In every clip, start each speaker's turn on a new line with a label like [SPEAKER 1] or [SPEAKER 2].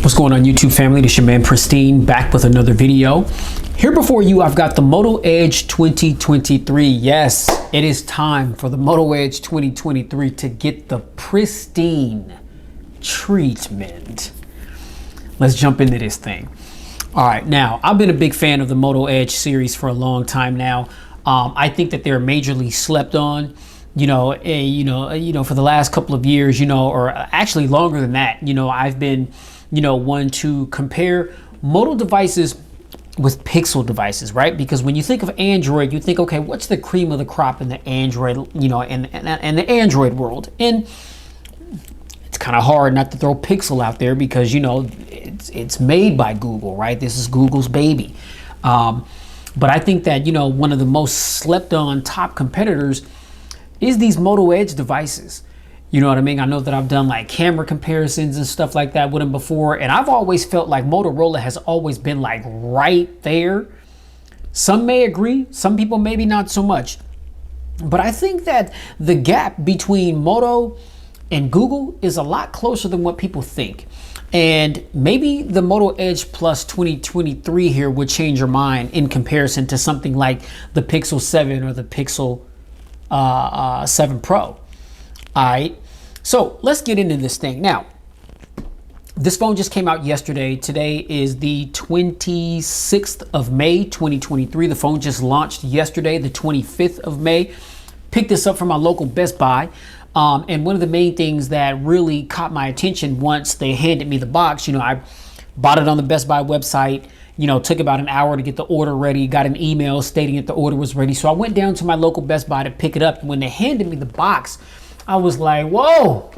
[SPEAKER 1] What's going on, YouTube family? This is your man Pristine, back with another video. Here before you, I've got the Moto Edge 2023. Yes, it is time for the Moto Edge 2023 to get the pristine treatment. Let's jump into this thing. All right, now I've been a big fan of the Moto Edge series for a long time now. I think that they're majorly slept on. For the last couple of years, or actually longer than that, I've been, one to compare Moto devices with Pixel devices, right? Because when you think of Android, you think, okay, what's the cream of the crop in the Android, in the Android world? And it's kind of hard not to throw Pixel out there because, it's made by Google, right? This is Google's baby. But I think that, one of the most slept on top competitors is these Moto Edge devices. You know what I mean? I know that I've done like camera comparisons and stuff like that with them before, and I've always felt like Motorola has always been like right there. Some may agree, some people maybe not so much. But I think that the gap between Moto and Google is a lot closer than what people think. And maybe the Moto Edge Plus 2023 here would change your mind in comparison to something like the Pixel 7 or the Pixel 7 Pro. All right, so let's get into this thing. Now, this phone just came out yesterday. Today is the 26th of May, 2023. The phone just launched yesterday, the 25th of May. Picked this up from my local Best Buy. And one of the main things that really caught my attention once they handed me the box, I bought it on the Best Buy website. Took about an hour to get the order ready, got an email stating that the order was ready. So I went down to my local Best Buy to pick it up. When they handed me the box, I was like, whoa,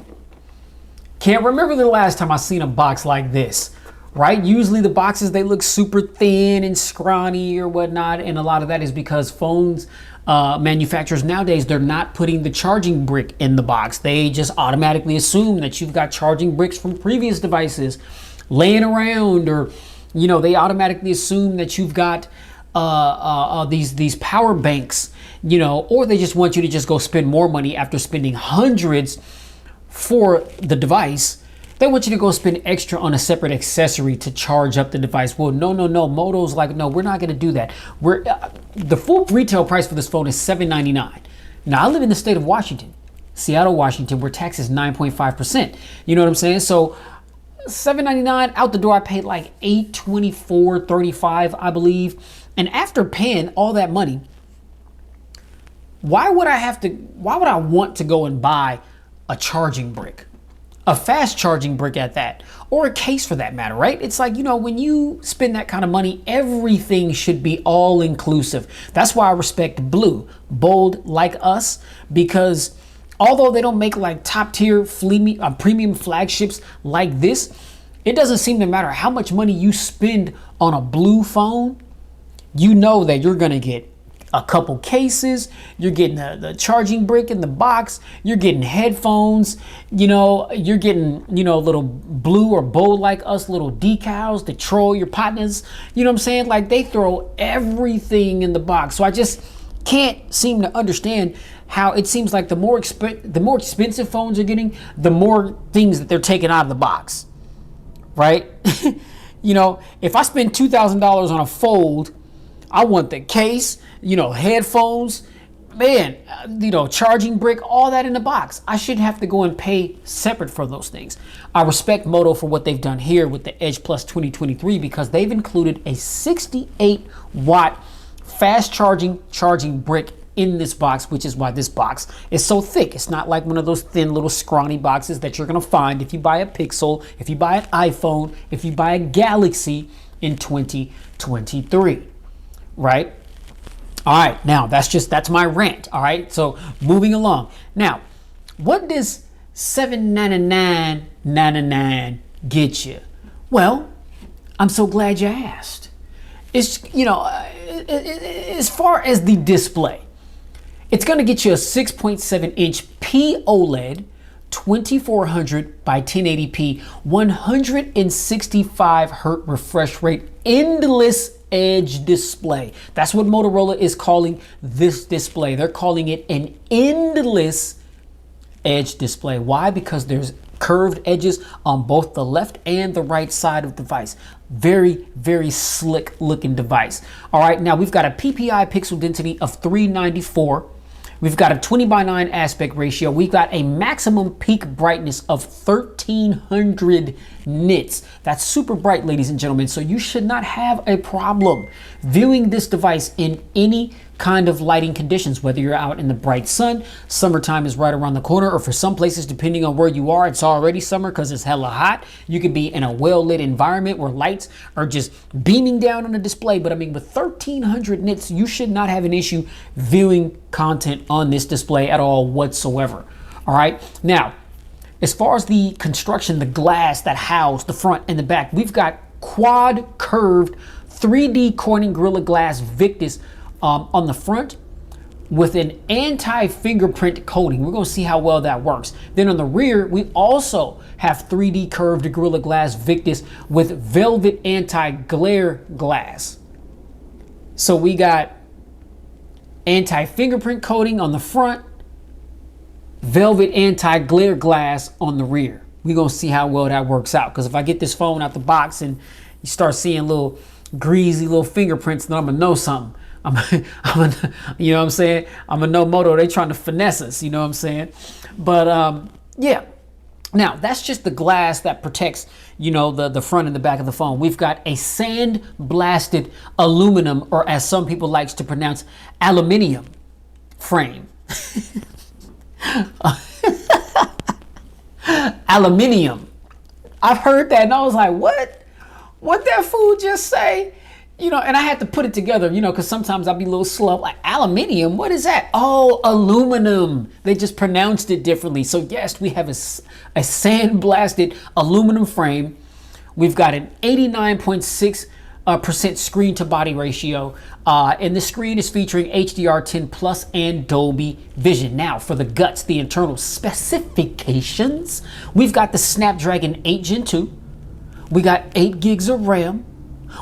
[SPEAKER 1] can't remember the last time I seen a box like this, right? Usually the boxes, they look super thin and scrawny or whatnot. And a lot of that is because phones manufacturers nowadays, they're not putting the charging brick in the box. They just automatically assume that you've got charging bricks from previous devices laying around, or they automatically assume that you've got these power banks, or they just want you to just go spend more money after spending hundreds for the device. They want you to go spend extra on a separate accessory to charge up the device. Well, no. Moto's like, no, we're not going to do that. The full retail price for this phone is $799. Now, I live in the state of Washington, Seattle, Washington, where tax is 9.5%. You know what I'm saying? So $799 out the door. I paid like $824.35, I believe. And after paying all that money, why would I want to go and buy a charging brick? A fast charging brick at that, or a case for that matter, right? It's like, when you spend that kind of money, everything should be all inclusive. That's why I respect Blue, Bold like us, because although they don't make like top tier premium flagships like this, it doesn't seem to matter how much money you spend on a Blue phone, that you're gonna get a couple cases, you're getting the charging brick in the box, you're getting headphones, you're getting, little Blue or Bold like us, little decals to troll your partners. You know what I'm saying? Like, they throw everything in the box. So I just can't seem to understand how it seems like the more expensive phones are getting, the more things that they're taking out of the box, right? If I spend $2,000 on a Fold, I want the case, headphones, man, charging brick, all that in the box. I shouldn't have to go and pay separate for those things. I respect Moto for what they've done here with the Edge Plus 2023 because they've included a 68-watt fast charging brick in this box, which is why this box is so thick. It's not like one of those thin little scrawny boxes that you're gonna find if you buy a Pixel, if you buy an iPhone, if you buy a Galaxy in 2023. Right? All right, now that's my rant. All right, so moving along. Now, what does $799.99 get you? Well, I'm so glad you asked. It's, as far as the display, it's going to get you a 6.7-inch POLED 2400 by 1080p 165 hertz refresh rate endless edge display. That's what Motorola is calling this display. They're calling it an endless edge display. Why? Because there's curved edges on both the left and the right side of the device. Very, very slick looking device. All right, now we've got a PPI pixel density of 394. We've got a 20:9 aspect ratio. We've got a maximum peak brightness of 1300 nits. That's super bright, ladies and gentlemen. So you should not have a problem viewing this device in any kind of lighting conditions, whether you're out in the bright sun, summertime is right around the corner, or for some places, depending on where you are, it's already summer because it's hella hot. You could be in a well-lit environment where lights are just beaming down on the display. But I mean, with 1300 nits, you should not have an issue viewing content on this display at all whatsoever. All right. Now, as far as the construction, the glass that house the front and the back, we've got quad curved 3D Corning Gorilla Glass Victus on the front with an anti-fingerprint coating. We're going to see how well that works. Then on the rear, we also have 3D curved Gorilla Glass Victus with velvet anti-glare glass. So we got anti-fingerprint coating on the front, velvet anti-glare glass on the rear. We're going to see how well that works out, because if I get this phone out the box and you start seeing little greasy little fingerprints, then I'm going to know something. You know what I'm saying? I'm a no Moto. They trying to finesse us. You know what I'm saying? But yeah. Now that's just the glass that protects, you know, the front and the back of the phone. We've got a sand blasted aluminum, or as some people like to pronounce, aluminium frame. Aluminium. I've heard that and I was like, what? What that fool just say? You know, and I had to put it together, you know, because sometimes I'll be a little slow. Like, aluminium, what is that? Oh, aluminum. They just pronounced it differently. So yes, we have a sandblasted aluminum frame. We've got an 89.6% screen to body ratio. And the screen is featuring HDR10 Plus and Dolby Vision. Now, for the guts, the internal specifications, we've got the Snapdragon 8 Gen 2. We got 8 gigs of RAM.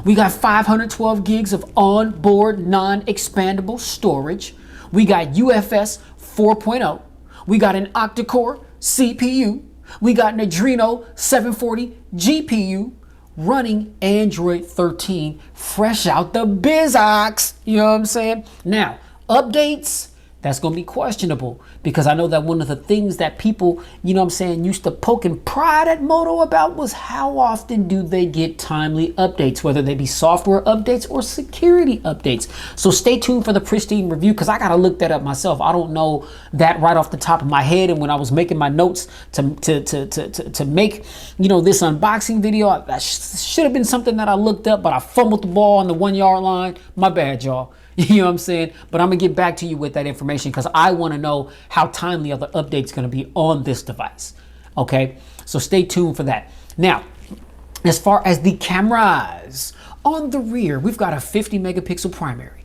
[SPEAKER 1] We got 512 gigs of onboard non-expandable storage. We got UFS 4.0. We got an octa-core CPU. We got an Adreno 740 GPU running Android 13 fresh out the bizox. You know what I'm saying? Now, updates, that's going to be questionable, because I know that one of the things that people, you know what I'm saying, used to poke and prod at Moto about was how often do they get timely updates, whether they be software updates or security updates. So stay tuned for the pristine review, because I got to look that up myself. I don't know that right off the top of my head. And when I was making my notes to make, you know, this unboxing video, that should have been something that I looked up, but I fumbled the ball on the 1 yard line. My bad, y'all. You know what I'm saying? But I'm going to get back to you with that information, because I want to know how timely are the updates going to be on this device. Okay, so stay tuned for that. Now, as far as the cameras, on the rear, we've got a 50 megapixel primary.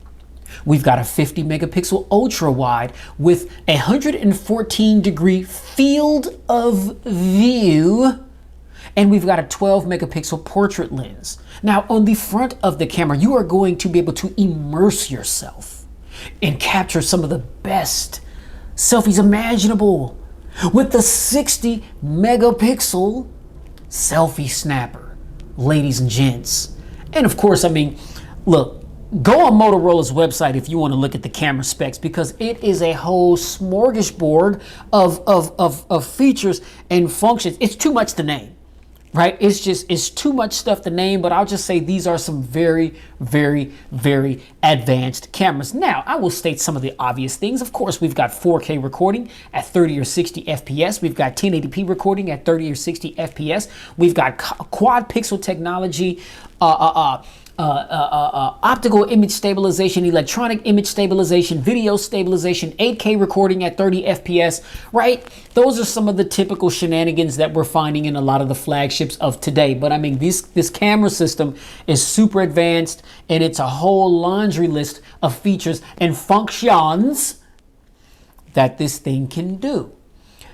[SPEAKER 1] We've got a 50 megapixel ultra wide with a 114-degree field of view. And we've got a 12 megapixel portrait lens. Now, on the front of the camera, you are going to be able to immerse yourself and capture some of the best selfies imaginable with the 60 megapixel selfie snapper, ladies and gents. And of course, I mean, look, go on Motorola's website if you want to look at the camera specs, because it is a whole smorgasbord of features and functions. It's too much to name. Right? It's too much stuff to name, but I'll just say these are some very, very, very advanced cameras. Now, I will state some of the obvious things. Of course, we've got 4K recording at 30 or 60 FPS. We've got 1080p recording at 30 or 60 FPS. We've got quad pixel technology, optical image stabilization, electronic image stabilization, video stabilization, 8K recording at 30 FPS, right? Those are some of the typical shenanigans that we're finding in a lot of the flagships of today. But I mean, this camera system is super advanced, and it's a whole laundry list of features and functions that this thing can do.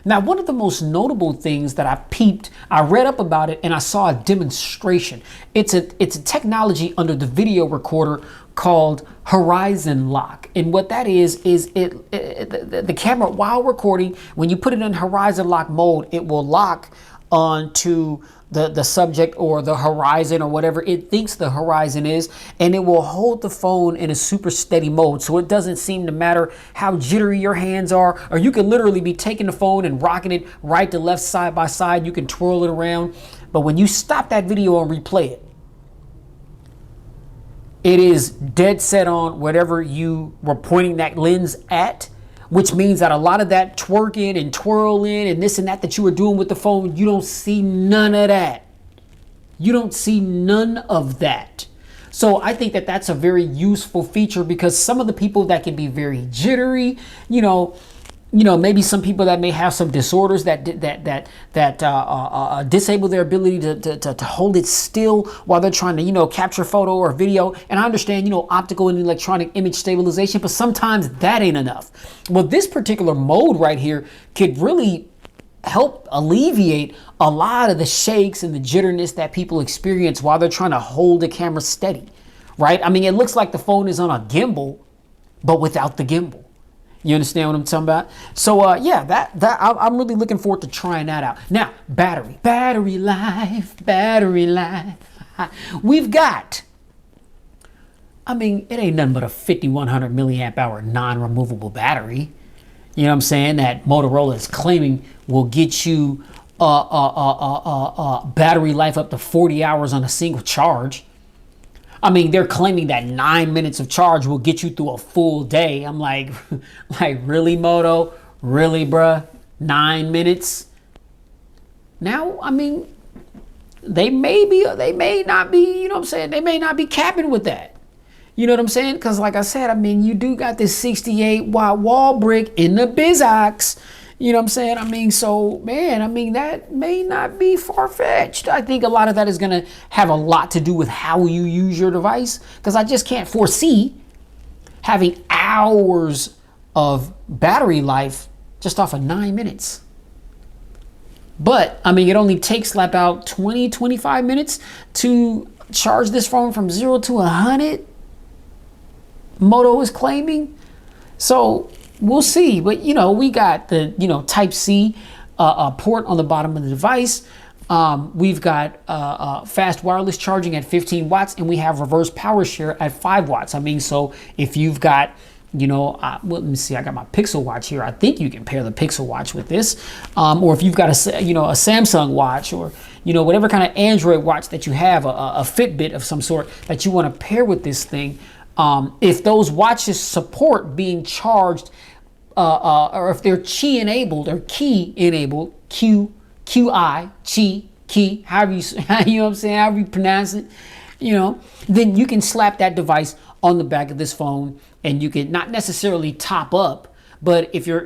[SPEAKER 1] Now, one of the most notable things that I read up about it and I saw a demonstration. It's a technology under the video recorder called Horizon Lock. And what that is the camera, while recording, when you put it in Horizon Lock mode, it will lock onto the subject or the horizon or whatever it thinks the horizon is, and it will hold the phone in a super steady mode. So it doesn't seem to matter how jittery your hands are, or you can literally be taking the phone and rocking it right to left, side by side. You can twirl it around. But when you stop that video and replay it, it is dead set on whatever you were pointing that lens at, which means that a lot of that twerking and twirling and this and that you were doing with the phone, you don't see none of that. You don't see none of that. So I think that that's a very useful feature, because some of the people that can be very jittery, maybe some people that may have some disorders that disable their ability to hold it still while they're trying to, capture photo or video. And I understand, optical and electronic image stabilization, but sometimes that ain't enough. Well, this particular mode right here could really help alleviate a lot of the shakes and the jitterness that people experience while they're trying to hold the camera steady, right? I mean, it looks like the phone is on a gimbal, but without the gimbal. You understand what I'm talking about? So yeah, I'm really looking forward to trying that out. Now, battery life. We've got, it ain't nothing but a 5100 milliamp hour non-removable battery. You know what I'm saying? That Motorola is claiming will get you battery life up to 40 hours on a single charge. They're claiming that 9 minutes of charge will get you through a full day. I'm like really, Moto? Really, bruh? 9 minutes? Now, they may not be, they may not be capping with that. You know what I'm saying? Because like I said, you do got this 68 watt wall brick in the BizOx. You know what I'm saying? So, man, that may not be far-fetched. I think a lot of that is going to have a lot to do with how you use your device, because I just can't foresee having hours of battery life just off of 9 minutes. But, it only takes about 20, 25 minutes to charge this phone from 0 to 100. Moto is claiming. So we'll see. But, we got the, Type-C port on the bottom of the device. We've got fast wireless charging at 15 watts, and we have reverse power share at 5 watts. So if you've got, well, let me see, I got my Pixel watch here. I think you can pair the Pixel watch with this. Or if you've got a Samsung watch, or, whatever kind of Android watch that you have, a Fitbit of some sort that you want to pair with this thing. If those watches support being charged, or if they're Qi enabled or key enabled, QI, Qi, key, however you pronounce it, then you can slap that device on the back of this phone, and you can not necessarily top up. But if you're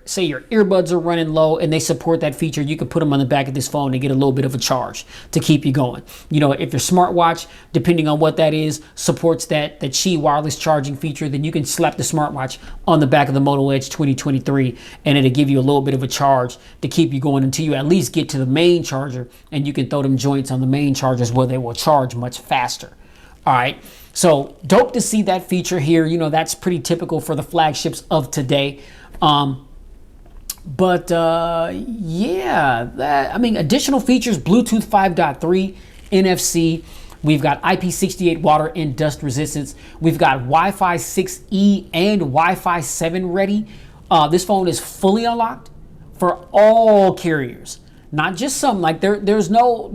[SPEAKER 1] say your earbuds are running low and they support that feature, you can put them on the back of this phone and get a little bit of a charge to keep you going. If your smartwatch, depending on what that is, supports that Qi wireless charging feature, then you can slap the smartwatch on the back of the Moto Edge 2023, and it'll give you a little bit of a charge to keep you going until you at least get to the main charger, and you can throw them joints on the main chargers where they will charge much faster. All right. So dope to see that feature here. That's pretty typical for the flagships of today. Yeah, additional features, Bluetooth 5.3, NFC. We've got IP68 water and dust resistance. We've got Wi-Fi 6E and Wi-Fi 7 ready. This phone is fully unlocked for all carriers. Not just some, like there's no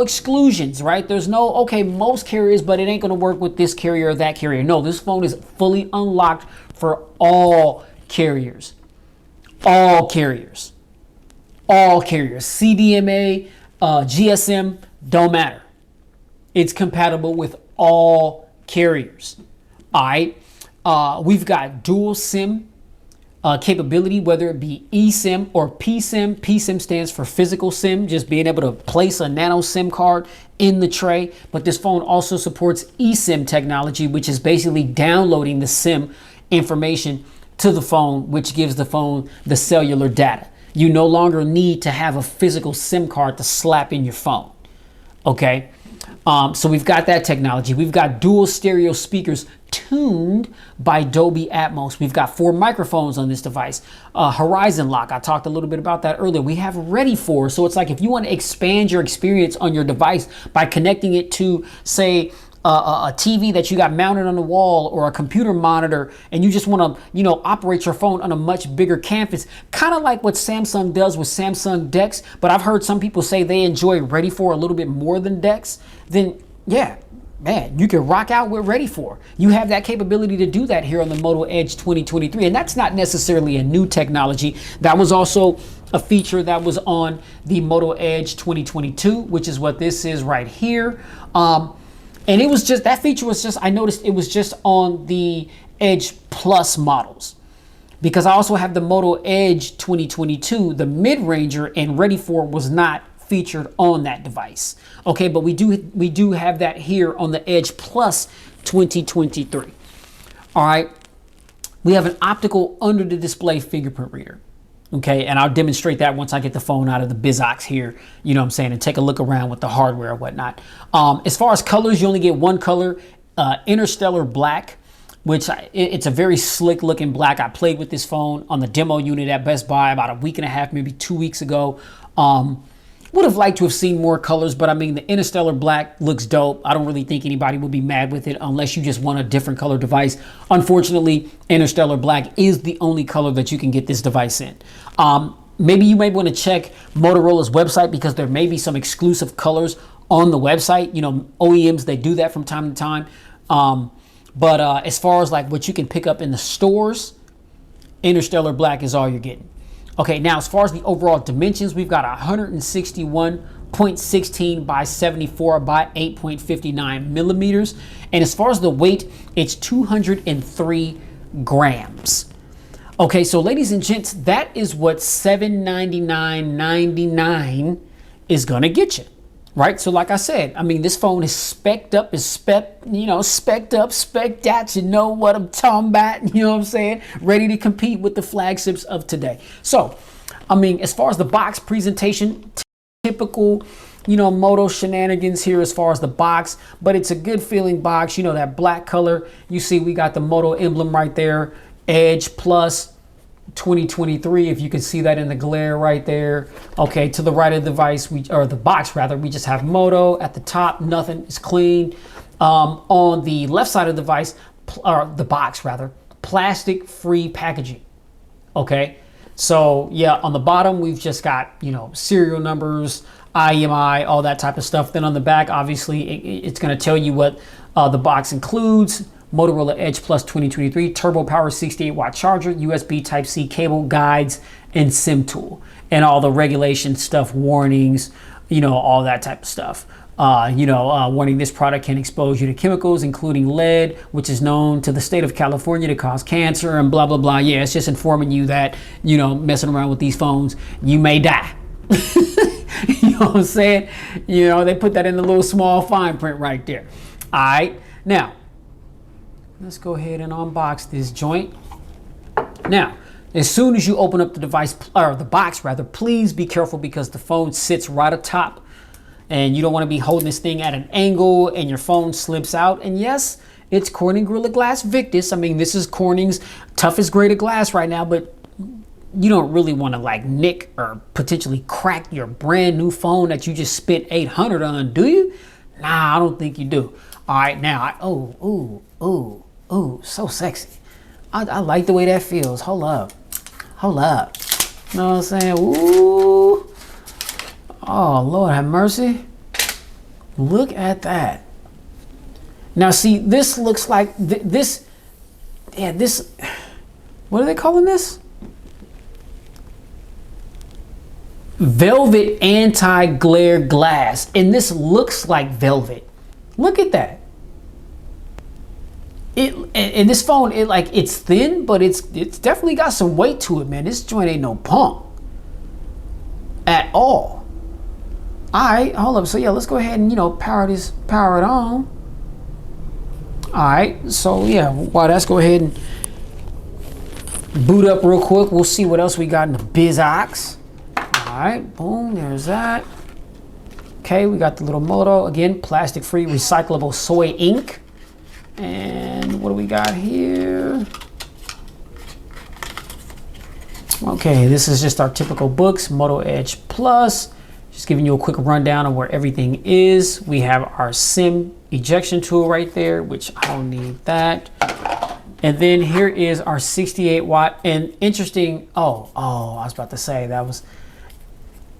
[SPEAKER 1] exclusions, right? There's no, okay, most carriers, but it ain't gonna work with this carrier or that carrier. No, this phone is fully unlocked for all carriers. All carriers. CDMA, GSM, don't matter. It's compatible with all carriers. All right. We've got dual SIM capability, whether it be eSIM or pSIM. pSIM stands for physical SIM, just being able to place a nano SIM card in the tray. But this phone also supports eSIM technology, which is basically downloading the SIM information to the phone, which gives the phone the cellular data. You no longer need to have a physical SIM card to slap in your phone. Okay. So we've got that technology. We've got dual stereo speakers tuned by Dolby Atmos. We've got 4 microphones on this device. Horizon lock. I talked a little bit about that earlier. We have ready for. So it's like if you want to expand your experience on your device by connecting it to, say, a TV that you got mounted on the wall or a computer monitor, and you just want to, operate your phone on a much bigger canvas, kind of like what Samsung does with Samsung DeX. But I've heard some people say they enjoy Ready For a little bit more than DeX. Then yeah, man, you can rock out with Ready For. You have that capability to do that here on the Moto Edge 2023. And that's not necessarily a new technology. That was also a feature that was on the Moto Edge 2022, which is what this is right here. And it was just, that feature was just, I noticed it was just on the Edge Plus models, because I also have the Moto Edge 2022, the mid-ranger, and Ready For was not featured on that device. Okay, but we do have that here on the Edge Plus 2023. All right, we have an optical under the display fingerprint reader. Okay, and I'll demonstrate that once I get the phone out of the BizOx here, you know what I'm saying, and take a look around with the hardware and whatnot. As far as colors, you only get one color, Interstellar Black, which it's a very slick looking black. I played with this phone on the demo unit at Best Buy about a week and a half, maybe 2 weeks ago. Would have liked to have seen more colors, but I mean, the Interstellar Black looks dope. I don't really think anybody would be mad with it unless you just want a different color device. Unfortunately, Interstellar Black is the only color that you can get this device in. Maybe you may want to check Motorola's website, because there may be some exclusive colors on the website. You know, OEMs, they do that from time to time. But as far as like what you can pick up in the stores, Interstellar Black is all you're getting. Okay, now as far as the overall dimensions, we've got 161.16 by 74 by 8.59 millimeters. And as far as the weight, it's 203 grams. Okay, so ladies and gents, that is what $799.99 is gonna get you, right? So like I said, I mean, this phone is spec'd up, spec'd up, spec'd out, you know what I'm talking about, you know what I'm saying? Ready to compete with the flagships of today. So, I mean, as far as the box presentation, typical, Moto shenanigans here as far as the box, but it's a good feeling box, that black color. You see, we got the Moto emblem right there, Edge Plus 2023, if you can see that in the glare right there. Okay, to the right of the device, or the box rather, we just have Moto. At the top, nothing is clean. On the left side of the device, or the box rather, plastic free packaging. Okay, so yeah, on the bottom we've just got serial numbers, IMI, all that type of stuff. Then on the back, obviously it's going to tell you what the box includes. Motorola Edge Plus 2023, turbo power 68-watt charger, USB Type-C cable, guides, and SIM tool, and all the regulation stuff, warnings, all that type of stuff. Warning: this product can expose you to chemicals, including lead, which is known to the state of California to cause cancer, and blah, blah, blah. Yeah, it's just informing you that, messing around with these phones, you may die. You know what I'm saying? They put that in the little small fine print right there. All right, now, let's go ahead and unbox this joint. Now, as soon as you open up the device, or the box rather, please be careful, because the phone sits right atop, and you don't want to be holding this thing at an angle and your phone slips out. And yes, it's Corning Gorilla Glass Victus. I mean, this is Corning's toughest grade of glass right now, but you don't really want to like nick or potentially crack your brand new phone that you just spent $800 on, do you? Nah, I don't think you do. All right, now, ooh, so sexy. I like the way that feels. Hold up. You know what I'm saying? Ooh. Oh, Lord have mercy. Look at that. Now, see, this looks like this, what are they calling this? Velvet anti-glare glass. And this looks like velvet. Look at that. And this phone, it's thin, but it's definitely got some weight to it, man. This joint ain't no punk at all. All right, hold up. So yeah, let's go ahead and power it on. All right, so yeah, let's go ahead and boot up real quick. We'll see what else we got in the BizOx. right, boom, there's that. Okay, we got the little Moto, again, plastic-free recyclable soy ink. And what do we got here? Okay, this is just our typical books, Moto Edge Plus. Just giving you a quick rundown of where everything is. We have our SIM ejection tool right there, which I don't need that. And then here is our 68 watt and interesting. Oh, I was about to say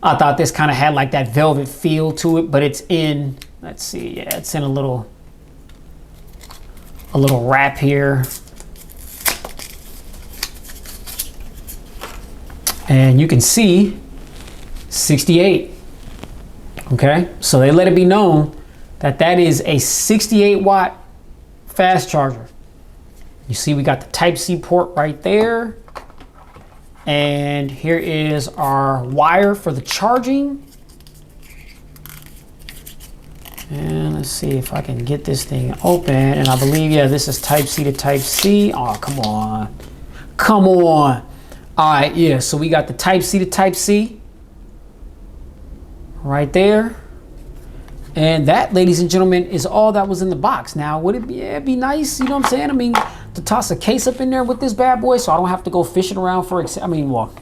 [SPEAKER 1] I thought this kind of had like that velvet feel to it, but it's in, let's see, yeah, it's in a little wrap here. And you can see 68. Okay, so they let it be known that that is a 68 watt fast charger. You see we got the Type-C port right there. And here is our wire for the charging. And let's see if I can get this thing open. And I believe, yeah, this is Type-C to Type-C. Oh, come on. Come on. All right, yeah, so we got the Type-C to Type-C right there. And that, ladies and gentlemen, is all that was in the box. Now, would it be, yeah, it'd be nice, you know what I'm saying? I mean, to toss a case up in there with this bad boy so I don't have to go fishing around for, I mean, well,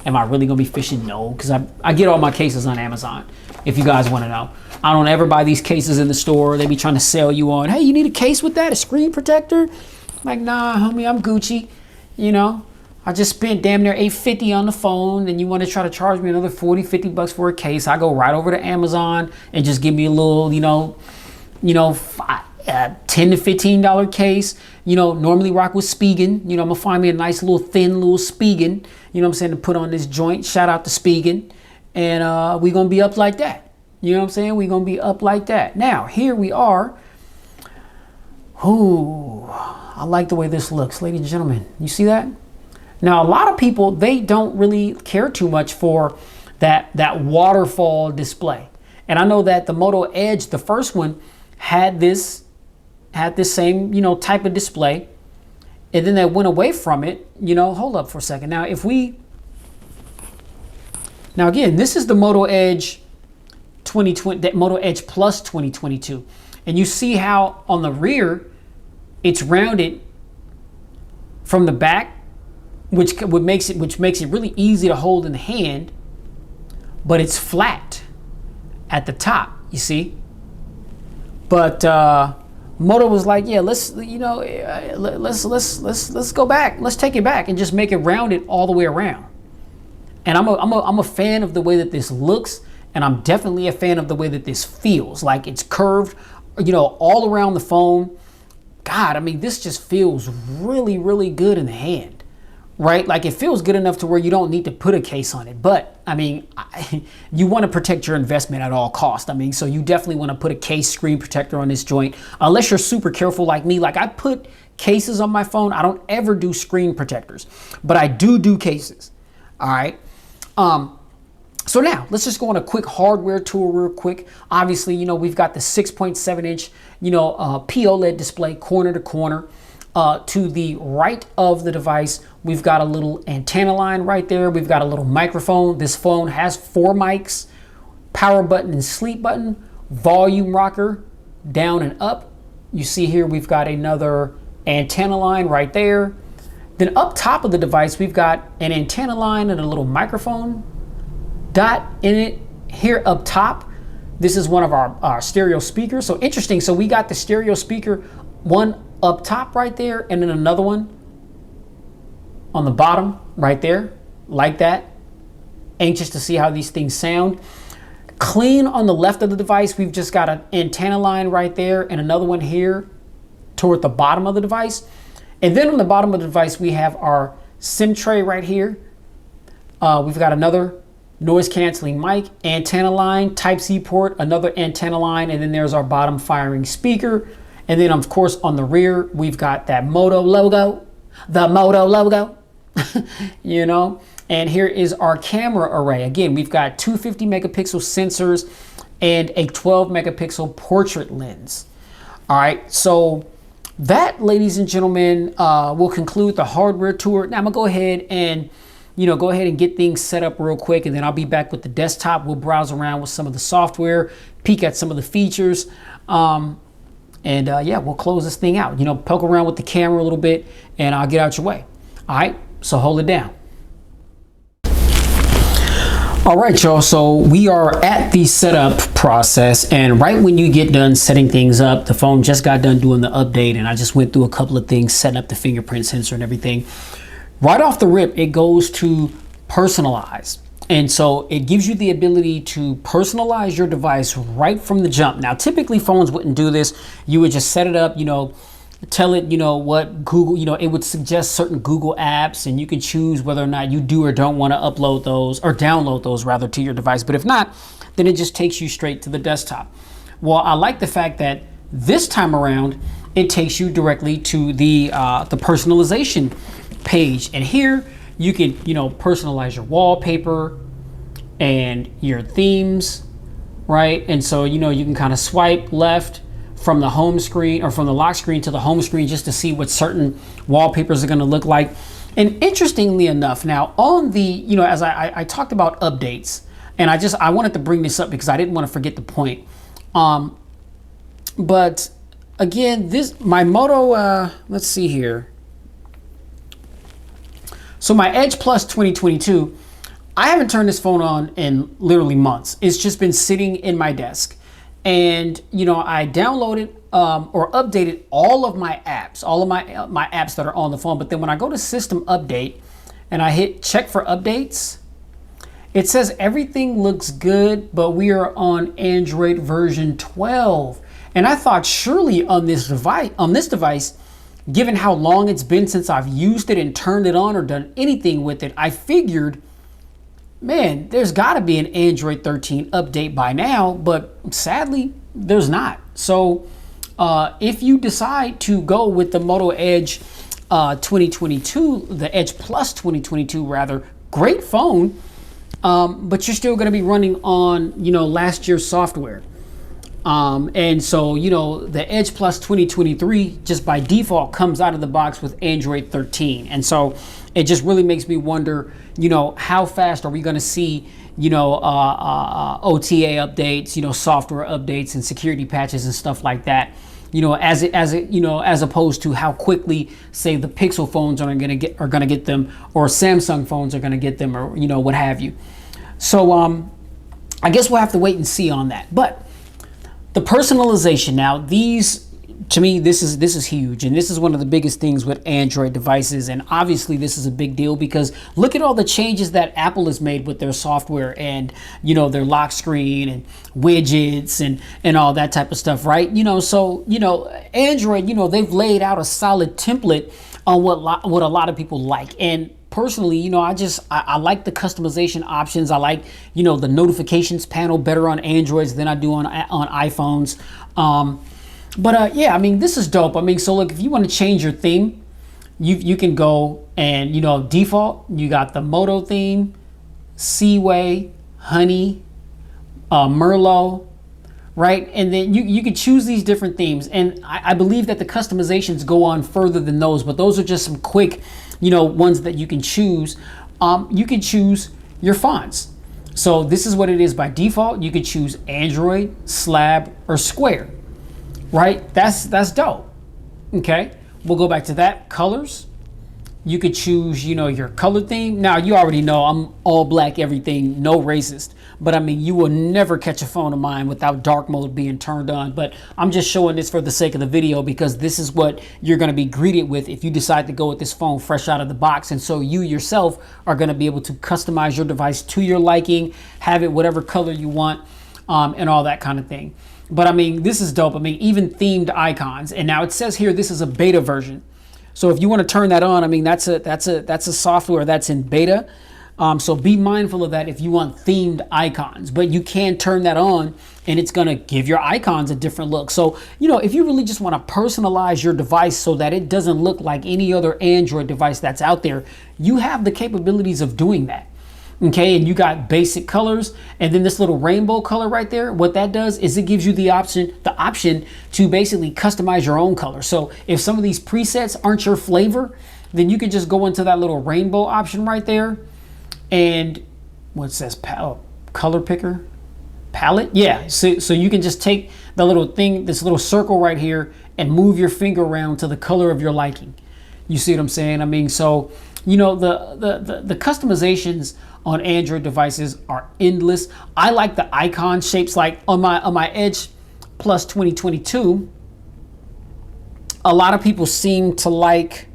[SPEAKER 1] am I really gonna be fishing? No, because I get all my cases on Amazon, if you guys wanna know. I don't ever buy these cases in the store. They be trying to sell you on, hey, you need a case with that, a screen protector? I'm like, nah, homie, I'm Gucci, you know? I just spent damn near $850 on the phone, and you want to try to charge me another 40, 50 bucks for a case. I go right over to Amazon and just give me a little, you know, $10 to $15 case. You know, normally rock with Spigen. You know, I'm gonna find me a nice little thin little Spigen, you know what I'm saying, to put on this joint. Shout out to Spigen. And we gonna be up like that. You know what I'm saying? We gonna be up like that. Now, here we are. Ooh, I like the way this looks, ladies and gentlemen. You see that? Now, a lot of people, they don't really care too much for that waterfall display. And I know that the Moto Edge, the first one, had this same, you know, type of display. And then they went away from it. You know, hold up for a second. Now, now again, this is the Moto Edge 2020, that Moto Edge Plus 2022. And you see how on the rear, it's rounded from the back, which makes it really easy to hold in the hand, but it's flat at the top, you see. But Moto was like, yeah, let's go back, let's take it back and just make it rounded all the way around. And I'm a fan of the way that this looks, and I'm definitely a fan of the way that this feels. Like it's curved, you know, all around the phone. God, I mean, this just feels really, really good in the hand. Right? Like it feels good enough to where you don't need to put a case on it. But I mean, you want to protect your investment at all costs. I mean, so you definitely want to put a case screen protector on this joint, unless you're super careful like me. Like I put cases on my phone. I don't ever do screen protectors, but I do cases. All right. So now let's just go on a quick hardware tour real quick. Obviously, you know, we've got the 6.7 inch, you know, POLED display corner to corner. To the right of the device, we've got a little antenna line right there. We've got a little microphone. This phone has 4 mics, power button and sleep button, volume rocker, down and up. You see here we've got another antenna line right there. Then up top of the device, we've got an antenna line and a little microphone dot in it. Here up top, this is one of our stereo speakers. So interesting. So we got the stereo speaker, one up top right there, and then another one on the bottom right there, like that. Anxious to see how these things sound. Clean on the left of the device, we've just got an antenna line right there and another one here toward the bottom of the device. And then on the bottom of the device, we have our SIM tray right here. We've got another noise canceling mic, antenna line, Type-C port, another antenna line, and then there's our bottom firing speaker. And then, of course, on the rear, we've got that Moto logo, the Moto logo, you know. And here is our camera array. Again, we've got 250 megapixel sensors and a 12 megapixel portrait lens. All right, so that, ladies and gentlemen, will conclude the hardware tour. Now, I'm going to go ahead and go ahead and get things set up real quick, and then I'll be back with the desktop. We'll browse around with some of the software, peek at some of the features, yeah, we'll close this thing out. Poke around with the camera a little bit, and I'll get out your way. All right, so hold it down. All right, y'all, so we are at the setup process, and right when you get done setting things up, the phone just got done doing the update, and I just went through a couple of things, setting up the fingerprint sensor and everything. Right off the rip, it goes to personalize. And so it gives you the ability to personalize your device right from the jump. Now, typically phones wouldn't do this. You would just set it up, tell it, what Google, it would suggest certain Google apps, and you can choose whether or not you do or don't want to upload those or download those rather to your device. But if not, then it just takes you straight to the desktop. Well, I like the fact that this time around, it takes you directly to the personalization page. And here you can, personalize your wallpaper and your themes, right? And so, you can kind of swipe left from the home screen or from the lock screen to the home screen just to see what certain wallpapers are going to look like. And interestingly enough, now on the, as I talked about updates, and I wanted to bring this up because I didn't want to forget the point. But again, my Moto, let's see here. So my Edge Plus 2022, I haven't turned this phone on in literally months. It's just been sitting in my desk. And, I downloaded or updated all of my apps, all of my apps that are on the phone. But then when I go to system update and I hit check for updates, it says everything looks good, but we are on Android version 12. And I thought surely on this device, given how long it's been since I've used it and turned it on or done anything with it, I figured, man, there's got to be an Android 13 update by now, but sadly, there's not. So if you decide to go with the Moto Edge 2022, the Edge Plus 2022 rather, great phone, but you're still going to be running on, last year's software. And so, the Edge Plus 2023 just by default comes out of the box with Android 13. And so it just really makes me wonder, how fast are we going to see, OTA updates, software updates and security patches and stuff like that, as opposed to how quickly, say, the Pixel phones are going to get them, or Samsung phones are going to get them, or, what have you. So, I guess we'll have to wait and see on that. But the personalization now, to me, this is huge, and this is one of the biggest things with Android devices. And obviously this is a big deal because look at all the changes that Apple has made with their software and, their lock screen and widgets and all that type of stuff, right? So, Android, they've laid out a solid template on what a lot of people like. And personally, I like the customization options. I like, the notifications panel better on Androids than I do on iPhones. But yeah, this is dope. So look, if you want to change your theme, you can go and, default, you got the Moto theme, Seaway, Honey, Merlot, right? And then you can choose these different themes. And I believe that the customizations go on further than those, but those are just some quick, ones that you can choose. You can choose your fonts. So this is what it is by default. You could choose Android, Slab, or Square, right? That's dope. Okay, we'll go back to that. Colors. You could choose, your color theme. Now, you already know I'm all black, everything, no racist. But you will never catch a phone of mine without dark mode being turned on. But I'm just showing this for the sake of the video because this is what you're going to be greeted with if you decide to go with this phone fresh out of the box. And so you yourself are going to be able to customize your device to your liking, have it whatever color you want, and all that kind of thing. But this is dope. Even themed icons. And now it says here, this is a beta version. So if you want to turn that on, that's a software that's in beta. So be mindful of that if you want themed icons, but you can turn that on and it's going to give your icons a different look. So, if you really just want to personalize your device so that it doesn't look like any other Android device that's out there, you have the capabilities of doing that. Okay, and you got basic colors, and then this little rainbow color right there, what that does is it gives you the option to basically customize your own color. So if some of these presets aren't your flavor, then you can just go into that little rainbow option right there, and what says color picker palette. Yeah, so you can just take the little thing, this little circle right here, and move your finger around to the color of your liking. You see what I'm saying? I mean, so you know, the customizations on Android devices are endless. I like the icon shapes. Like on my Edge Plus 2022, a lot of people seem to like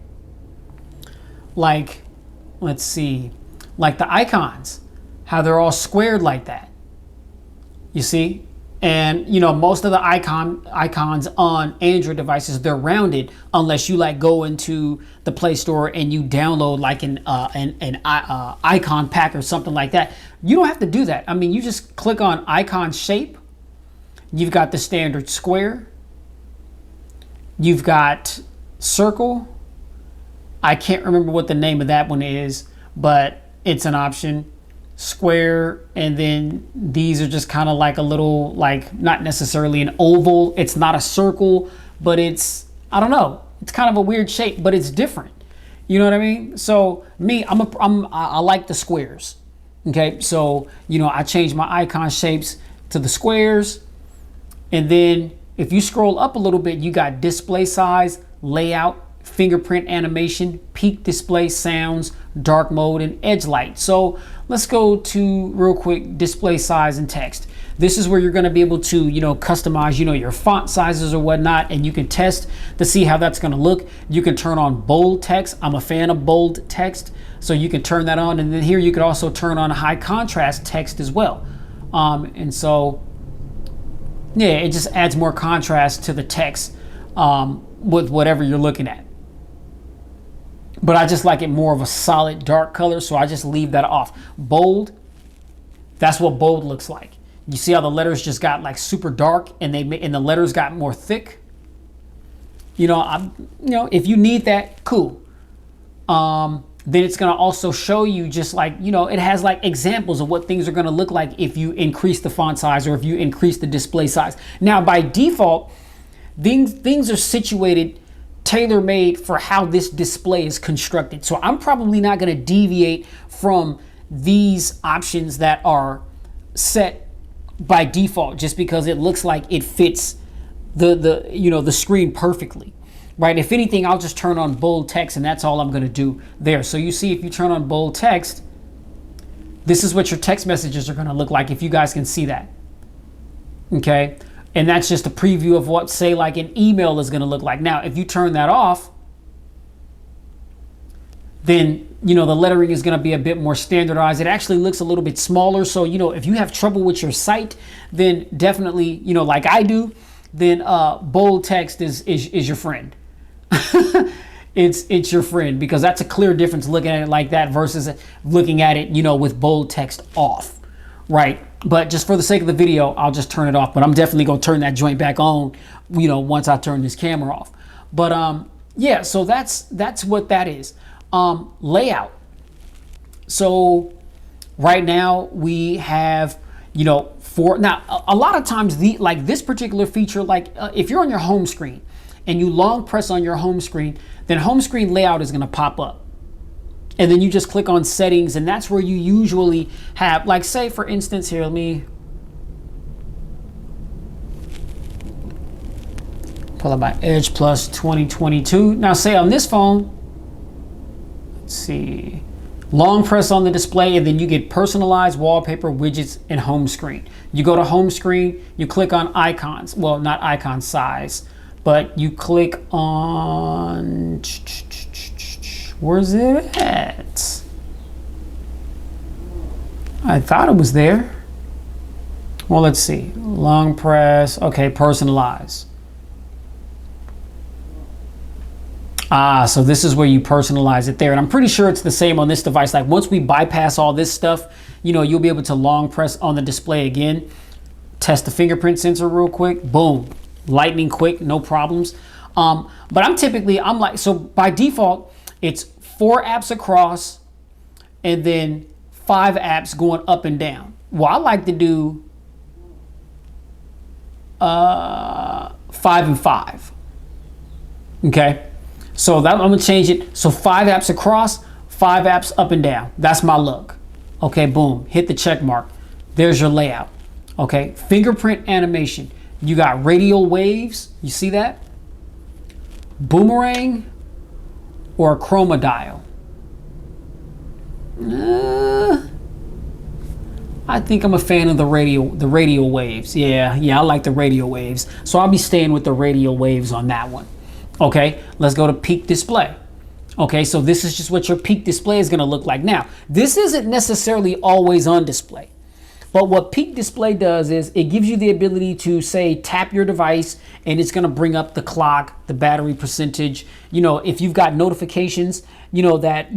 [SPEAKER 1] let's see, like the icons, how they're all squared like that. You see? And you know, most of the icons on Android devices, they're rounded, unless you like go into the Play Store and you download like an icon pack or something like that. You don't have to do that. I mean, you just click on icon shape. You've got the standard square. You've got circle. I can't remember what the name of that one is, but it's an option. Square, and then these are just kind of like a little, like not necessarily an oval. It's not a circle, but it's, I don't know, it's kind of a weird shape, but it's different. You know what I mean? So me, I like the squares. Okay, so you know, I change my icon shapes to the squares, and then if you scroll up a little bit, you got display size, layout, fingerprint animation, peak display, sounds, dark mode, and edge light. So let's go to real quick display size and text. This is where you're going to be able to, you know, customize, you know, your font sizes or whatnot, and you can test to see how that's going to look. You can turn on bold text. I'm a fan of bold text, so you can turn that on. And then here you can also turn on high contrast text as well. And so, yeah, it just adds more contrast to the text with whatever you're looking at. But I just like it more of a solid dark color, so I just leave that off. Bold, that's what bold looks like. You see how the letters just got like super dark, and the letters got more thick. You know, if you need that, cool. Then it's gonna also show you just like, you know, it has like examples of what things are gonna look like if you increase the font size or if you increase the display size. Now, by default, things are situated tailor-made for how this display is constructed. So I'm probably not going to deviate from these options that are set by default just because it looks like it fits the you know, the screen perfectly, right? If anything, I'll just turn on bold text, and that's all I'm going to do there. So you see, if you turn on bold text, this is what your text messages are going to look like, if you guys can see that. Okay. And that's just a preview of what, say, like an email is going to look like. Now, if you turn that off, then, you know, the lettering is going to be a bit more standardized. It actually looks a little bit smaller. So, you know, if you have trouble with your site, then definitely, you know, like I do, then bold text is your friend. It's your friend, because that's a clear difference looking at it like that versus looking at it, you know, with bold text off, right? But just for the sake of the video, I'll just turn it off. But I'm definitely going to turn that joint back on, you know, once I turn this camera off. But yeah, so that's what that is. Layout. So right now we have, you know, now a lot of times like this particular feature, like if you're on your home screen and you long press on your home screen, then home screen layout is going to pop up. And then you just click on settings, and that's where you usually have, like, say for instance here, let me pull up my Edge Plus 2022. Now say on this phone, let's see, long press on the display, and then you get personalized wallpaper, widgets, and home screen. You go to home screen, you click on icons. Well, not icon size, but you click on, where's it at? I thought it was there. Well, let's see. Long press. Okay, personalize. So this is where you personalize it there. And I'm pretty sure it's the same on this device. Like once we bypass all this stuff, you know, you'll be able to long press on the display again. Test the fingerprint sensor real quick. Boom. Lightning quick, no problems. But I'm like, so by default, it's 4 apps across and then 5 apps going up and down. Well, I like to do 5 and 5. Okay. So that, I'm gonna change it. So 5 apps across, 5 apps up and down. That's my look. Okay, boom, hit the check mark. There's your layout. Okay, fingerprint animation. You got radial waves, you see that? Boomerang or a chroma dial? I think I'm a fan of the radial waves. Yeah, I like the radial waves. So I'll be staying with the radial waves on that one. Okay, let's go to peak display. Okay, so this is just what your peak display is gonna look like. Now, this isn't necessarily always on display. But what peak display does is it gives you the ability to say tap your device and it's going to bring up the clock, the battery percentage. You know, if you've got notifications, you know, that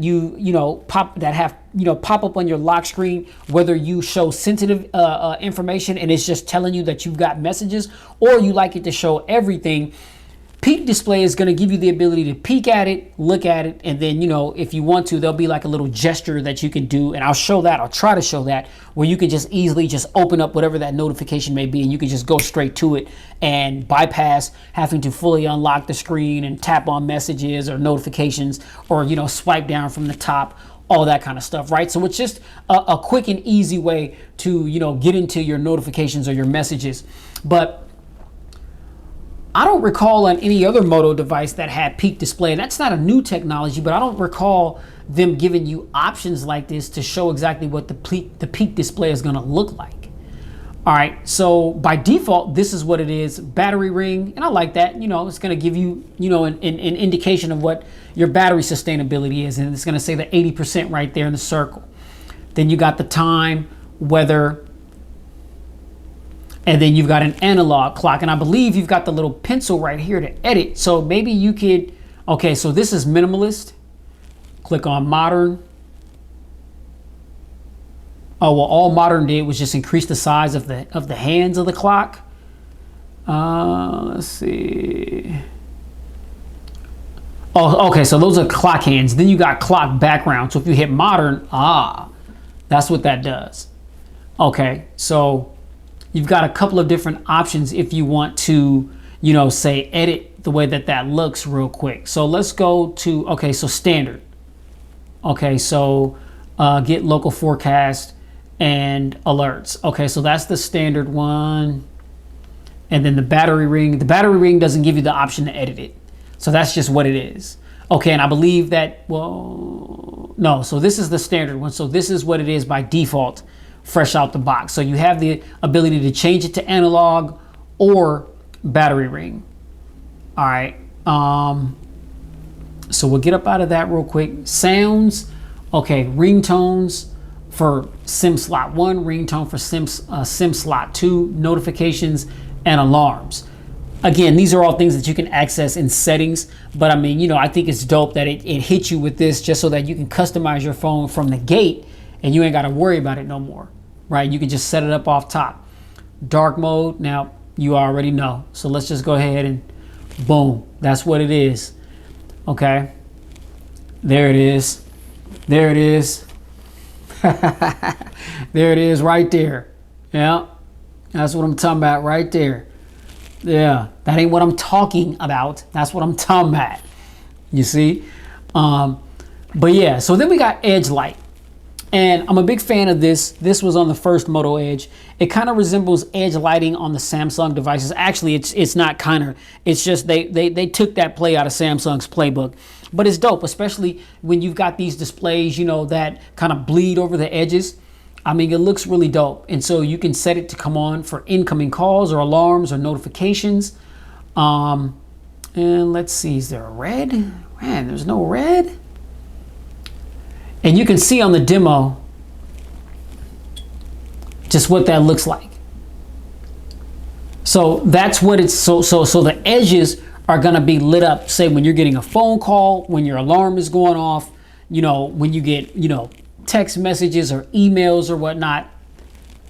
[SPEAKER 1] pop up on your lock screen, whether you show sensitive information and it's just telling you that you've got messages, or you like it to show everything. Peak display is going to give you the ability to peek at it, look at it, and then, you know, if you want to, there'll be like a little gesture that you can do, and I'll try to show that, where you can just easily just open up whatever that notification may be, and you can just go straight to it and bypass having to fully unlock the screen and tap on messages or notifications, or, you know, swipe down from the top, all that kind of stuff, right? So it's just a quick and easy way to, you know, get into your notifications or your messages. But I don't recall on any other Moto device that had peak display, and that's not a new technology, but I don't recall them giving you options like this to show exactly what the peak display is going to look like. All right, so by default, this is what it is, battery ring, and I like that. You know, it's going to give you, you know, an indication of what your battery sustainability is, and it's going to say the 80% right there in the circle. Then you got the time, weather, and then you've got an analog clock, and I believe you've got the little pencil right here to edit. So maybe you could, okay, so this is minimalist. Click on modern. Oh, well, all modern did was just increase the size of the hands of the clock. Let's see. Oh, okay, so those are clock hands. Then you got clock background. So if you hit modern, that's what that does. Okay, so you've got a couple of different options if you want to, you know, say edit the way that looks real quick. So let's go to, okay, so standard. Okay, so get local forecast and alerts. Okay, so that's the standard one. And then the battery ring doesn't give you the option to edit it. So that's just what it is. Okay, and I believe that, well, no, so this is the standard one. So this is what it is by default, fresh out the box. So you have the ability to change it to analog or battery ring. All right. So we'll get up out of that real quick. Sounds. Okay. Ringtones for SIM slot 1, ringtone for SIM slot 2, notifications and alarms. Again, these are all things that you can access in settings, but I mean, you know, I think it's dope that it hits you with this just so that you can customize your phone from the gate and you ain't got to worry about it no more, right? You can just set it up off top. Dark mode, now you already know. So let's just go ahead and boom, that's what it is. Okay, there it is. There it is. There it is right there. Yeah, that's what I'm talking about right there. Yeah, that ain't what I'm talking about. That's what I'm talking about. You see? But yeah, so then we got Edge Light. And I'm a big fan of this. This was on the first Moto Edge. It kind of resembles Edge lighting on the Samsung devices. Actually, it's not kind of. It's just they took that play out of Samsung's playbook. But it's dope, especially when you've got these displays, you know, that kind of bleed over the edges. I mean, it looks really dope. And so you can set it to come on for incoming calls or alarms or notifications. And let's see, is there a red? Man, there's no red. And you can see on the demo just what that looks like. So that's what it's, so the edges are gonna be lit up, say when you're getting a phone call, when your alarm is going off, you know, when you get, you know, text messages or emails or whatnot,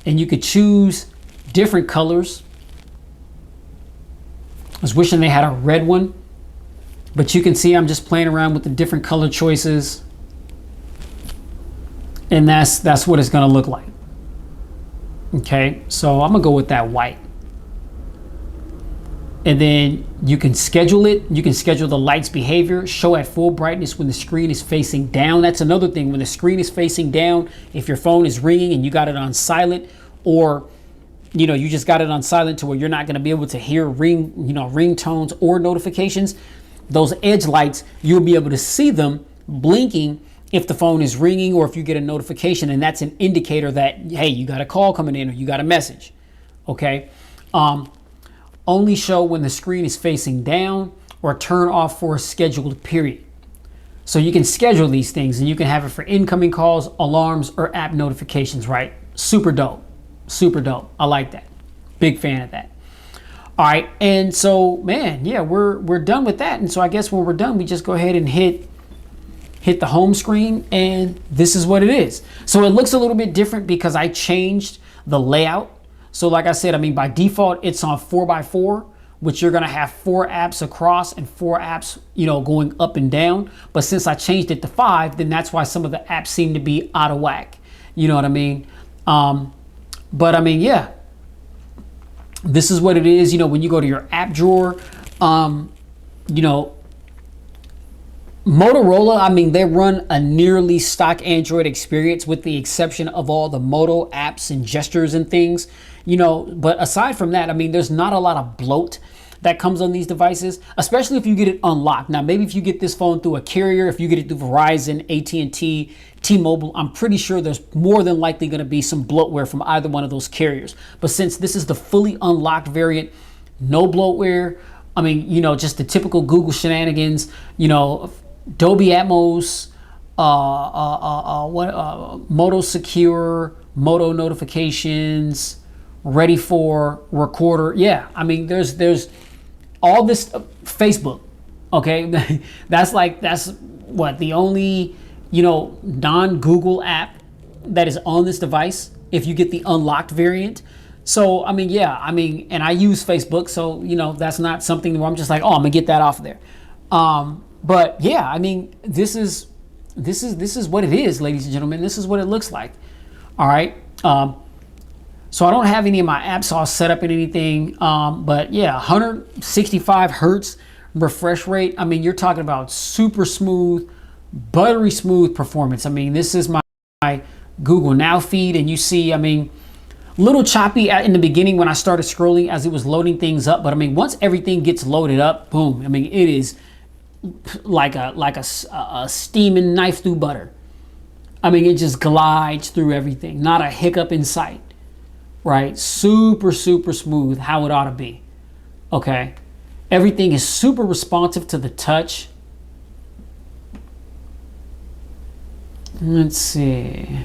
[SPEAKER 1] and you could choose different colors. I was wishing they had a red one, but you can see I'm just playing around with the different color choices. And that's what it's gonna look like. Okay, so I'm gonna go with that white. And then you can schedule it. You can schedule the light's behavior, show at full brightness when the screen is facing down. That's another thing. When the screen is facing down, if your phone is ringing and you got it on silent, or you just got it on silent to where you're not going to be able to hear ringtones or notifications, those edge lights, you'll be able to see them blinking if the phone is ringing or if you get a notification, and that's an indicator that, hey, you got a call coming in or you got a message. Okay. Only show when the screen is facing down, or turn off for a scheduled period. So you can schedule these things, and you can have it for incoming calls, alarms, or app notifications, right? Super dope. Super dope. I like that. Big fan of that. All right. And so, man, yeah, we're done with that. And so I guess when we're done, we just go ahead and hit the home screen, and this is what it is. So it looks a little bit different because I changed the layout. So like I said, I mean, by default, it's on 4x4, which you're going to have 4 apps across and 4 apps, going up and down. But since I changed it to 5, then that's why some of the apps seem to be out of whack. You know what I mean? But I mean, yeah, this is what it is. When you go to your app drawer, Motorola, I mean, they run a nearly stock Android experience with the exception of all the Moto apps and gestures and things, but aside from that, I mean, there's not a lot of bloat that comes on these devices, especially if you get it unlocked. Now, maybe if you get this phone through a carrier, if you get it through Verizon, AT&T, T-Mobile, I'm pretty sure there's more than likely going to be some bloatware from either one of those carriers. But since this is the fully unlocked variant, no bloatware. I mean, just the typical Google shenanigans, Dolby Atmos, Moto Secure, Moto notifications, ready for recorder. Yeah, I mean, there's all this Facebook. Okay, that's what the only non-Google app that is on this device if you get the unlocked variant. So I mean, yeah, I mean, and I use Facebook, so that's not something where I'm just like, oh, I'm gonna get that off there. But yeah, I mean, this is what it is, ladies and gentlemen. This is what it looks like. All right. So I don't have any of my apps all set up in anything. But yeah, 165 Hertz refresh rate. I mean, you're talking about super smooth, buttery smooth performance. I mean, this is my Google Now feed, and you see, I mean, little choppy in the beginning when I started scrolling as it was loading things up. But I mean, once everything gets loaded up, boom. I mean, it is like a steaming knife through butter. I mean, it just glides through everything. Not a hiccup in sight, right? Super, super smooth, how it ought to be. Okay. Everything is super responsive to the touch. Let's see.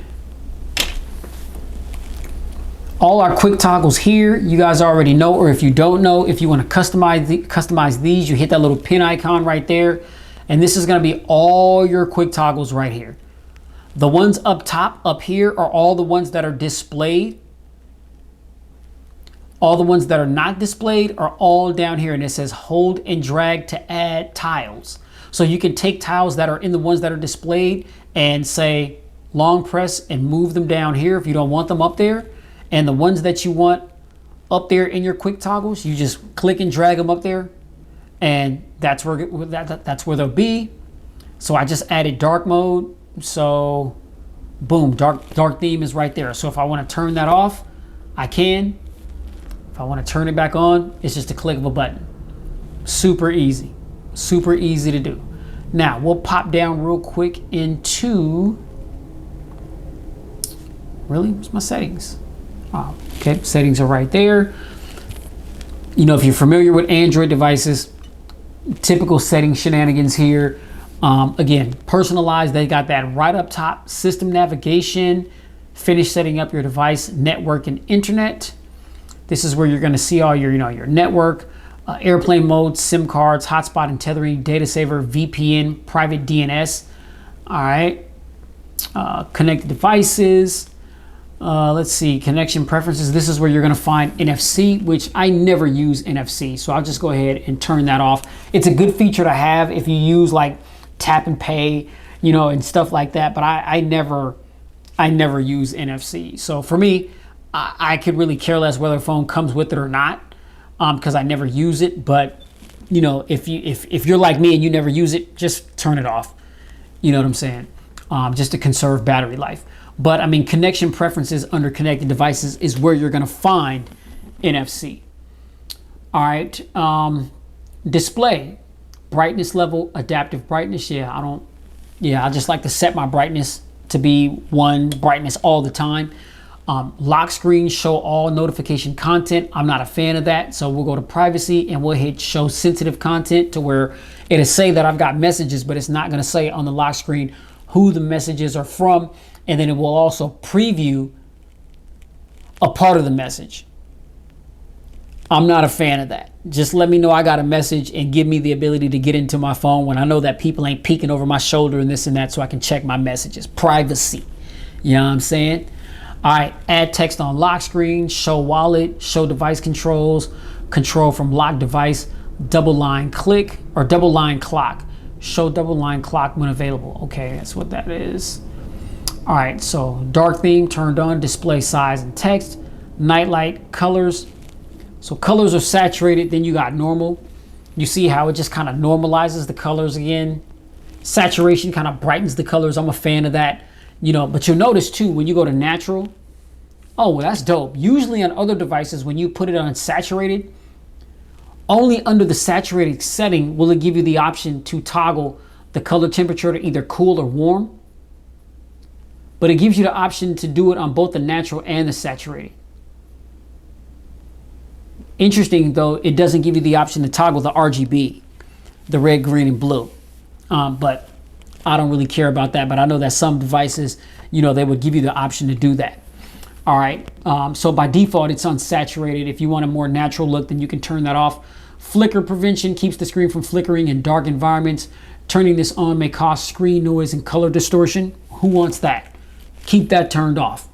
[SPEAKER 1] All our quick toggles here, you guys already know, or if you don't know, if you want to customize these, you hit that little pin icon right there, and this is going to be all your quick toggles right here. The ones up top up here are all the ones that are displayed. All the ones that are not displayed are all down here, and it says hold and drag to add tiles. So you can take tiles that are in the ones that are displayed and say long press and move them down here if you don't want them up there. And the ones that you want up there in your quick toggles, you just click and drag them up there, and that's where they'll be. So I just added dark mode. So boom, dark theme is right there. So if I want to turn that off, I can. If I want to turn it back on, it's just a click of a button. Super easy to do. Now we'll pop down real quick into, where's my settings? Oh, okay, settings are right there. If you're familiar with Android devices, typical setting shenanigans here. Again, personalized, they got that right up top. System navigation, finish setting up your device, network and internet. This is where you're going to see all your, your network, airplane mode, SIM cards, hotspot and tethering, data saver, VPN, private DNS. All right, connected devices. Let's see, connection preferences. This is where you're going to find NFC, which I never use NFC. So I'll just go ahead and turn that off. It's a good feature to have if you use like tap and pay, and stuff like that. But I never use NFC. So for me, I could really care less whether a phone comes with it or not. because I never use it. But you know, if you're like me and you never use it, just turn it off. You know what I'm saying? Just to conserve battery life. But I mean, connection preferences under connected devices is where you're going to find NFC. All right. Display, brightness level, adaptive brightness. I just like to set my brightness to be one brightness all the time. Lock screen, show all notification content. I'm not a fan of that. So we'll go to privacy and we'll hit show sensitive content, to where it'll say that I've got messages, but it's not going to say on the lock screen who the messages are from. And then it will also preview a part of the message. I'm not a fan of that. Just let me know I got a message and give me the ability to get into my phone when I know that people ain't peeking over my shoulder and this and that, so I can check my messages. Privacy. You know what I'm saying? All right, add text on lock screen, show wallet, show device controls, control from lock device, double line click or double line clock, show double line clock when available. Okay, that's what that is. All right, so dark theme turned on, display size and text, night light, colors. So colors are saturated, then you got normal. You see how it just kind of normalizes the colors again. Saturation kind of brightens the colors. I'm a fan of that. You know, but you'll notice too, when you go to natural, oh, well, that's dope. Usually on other devices, when you put it on saturated, only under the saturated setting will it give you the option to toggle the color temperature to either cool or warm. But it gives you the option to do it on both the natural and the saturated. Interesting though, it doesn't give you the option to toggle the RGB, the red, green, and blue. But I don't really care about that, but I know that some devices, you know, they would give you the option to do that. All right, so by default, it's unsaturated. If you want a more natural look, then you can turn that off. Flicker prevention keeps the screen from flickering in dark environments. Turning this on may cause screen noise and color distortion. Who wants that? Keep that turned off.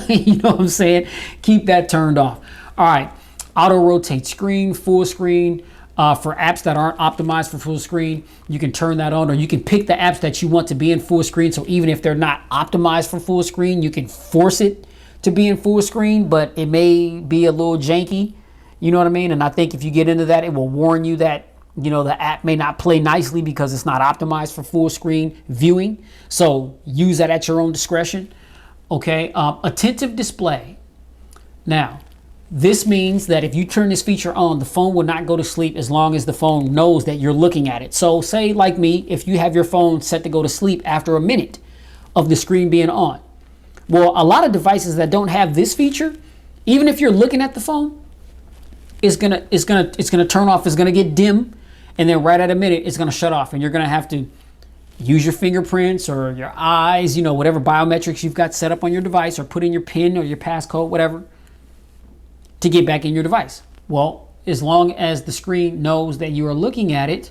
[SPEAKER 1] You know what I'm saying? Keep that turned off. All right, auto rotate screen, full screen. For apps that aren't optimized for full screen, you can turn that on, or you can pick the apps that you want to be in full screen. So even if they're not optimized for full screen, you can force it to be in full screen, but it may be a little janky. You know what I mean? And I think if you get into that, it will warn you that, you know, the app may not play nicely because it's not optimized for full screen viewing. So use that at your own discretion. Okay. Attentive display. Now, this means that if you turn this feature on, the phone will not go to sleep as long as the phone knows that you're looking at it. So say like me, if you have your phone set to go to sleep after a minute of the screen being on. Well, a lot of devices that don't have this feature, even if you're looking at the phone, it's gonna turn off, it's gonna get dim, and then right at a minute, it's gonna shut off, and you're gonna have to use your fingerprints or your eyes, you know, whatever biometrics you've got set up on your device, or put in your PIN or your passcode, whatever, to get back in your device. Well, as long as the screen knows that you are looking at it,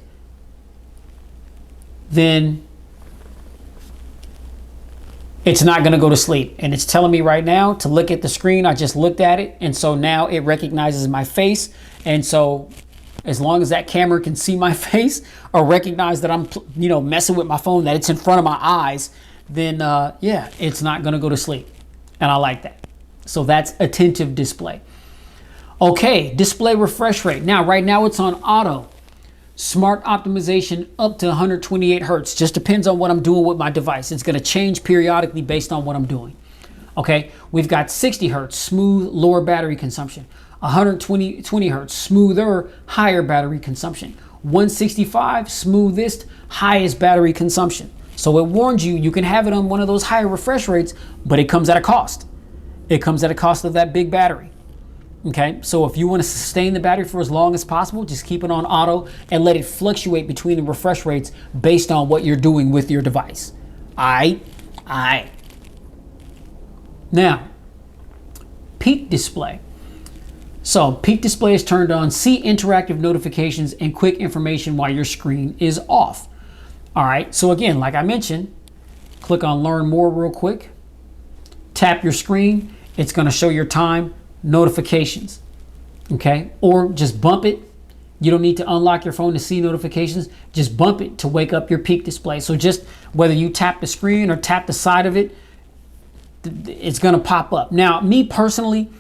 [SPEAKER 1] then it's not going to go to sleep. And it's telling me right now to look at the screen. I just looked at it, and so now it recognizes my face. And so as long as that camera can see my face or recognize that I'm, you know, messing with my phone, that it's in front of my eyes, then yeah, it's not going to go to sleep. And I like that. So that's attentive display. Okay, display refresh rate. Now, right now it's on auto. Smart optimization up to 128 Hertz. Just depends on what I'm doing with my device. It's going to change periodically based on what I'm doing. Okay, we've got 60 Hertz, smooth, lower battery consumption. 120 Hertz, smoother, higher battery consumption. 165, smoothest, highest battery consumption. So it warns you, you can have it on one of those higher refresh rates, but it comes at a cost. It comes at a cost of that big battery. Okay, so if you want to sustain the battery for as long as possible, just keep it on auto and let it fluctuate between the refresh rates based on what you're doing with your device. All right. Now, peak display. So peak display is turned on. See interactive notifications and quick information while your screen is off. All right, so again, like I mentioned, click on learn more real quick. Tap your screen. It's going to show your time, notifications, okay? Or just bump it. You don't need to unlock your phone to see notifications. Just bump it to wake up your peak display. So just whether you tap the screen or tap the side of it, it's gonna pop up. Now, me personally,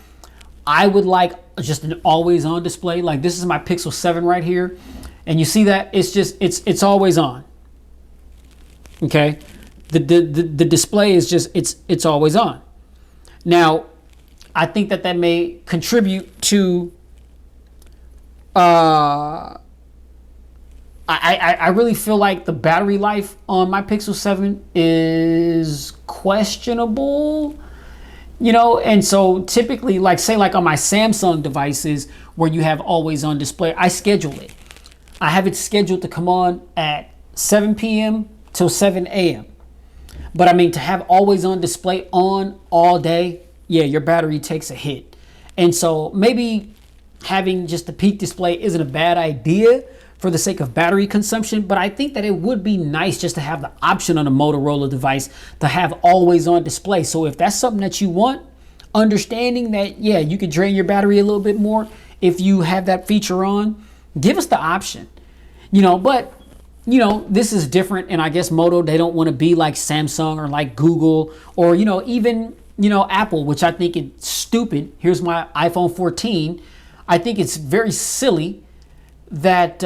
[SPEAKER 1] I would like just an always on display. Like this is my Pixel 7 right here. And you see that it's always on. Okay. The display is just, it's always on. Now, I think that may contribute to, I really feel like the battery life on my Pixel 7 is questionable, you know, and so typically, like say like on my Samsung devices where you have always on display, I schedule it. I have it scheduled to come on at 7 p.m. till 7 a.m. But I mean, to have always on display on all day, yeah, your battery takes a hit. And so maybe having just the peak display isn't a bad idea for the sake of battery consumption, but I think that it would be nice just to have the option on a Motorola device to have always on display. So if that's something that you want, understanding that, yeah, you could drain your battery a little bit more if you have that feature on, give us the option, you know. But you know, this is different, and I guess Moto, they don't want to be like Samsung or like Google or, you know, even, you know, Apple, which I think is stupid. Here's my iPhone 14. I think it's very silly that,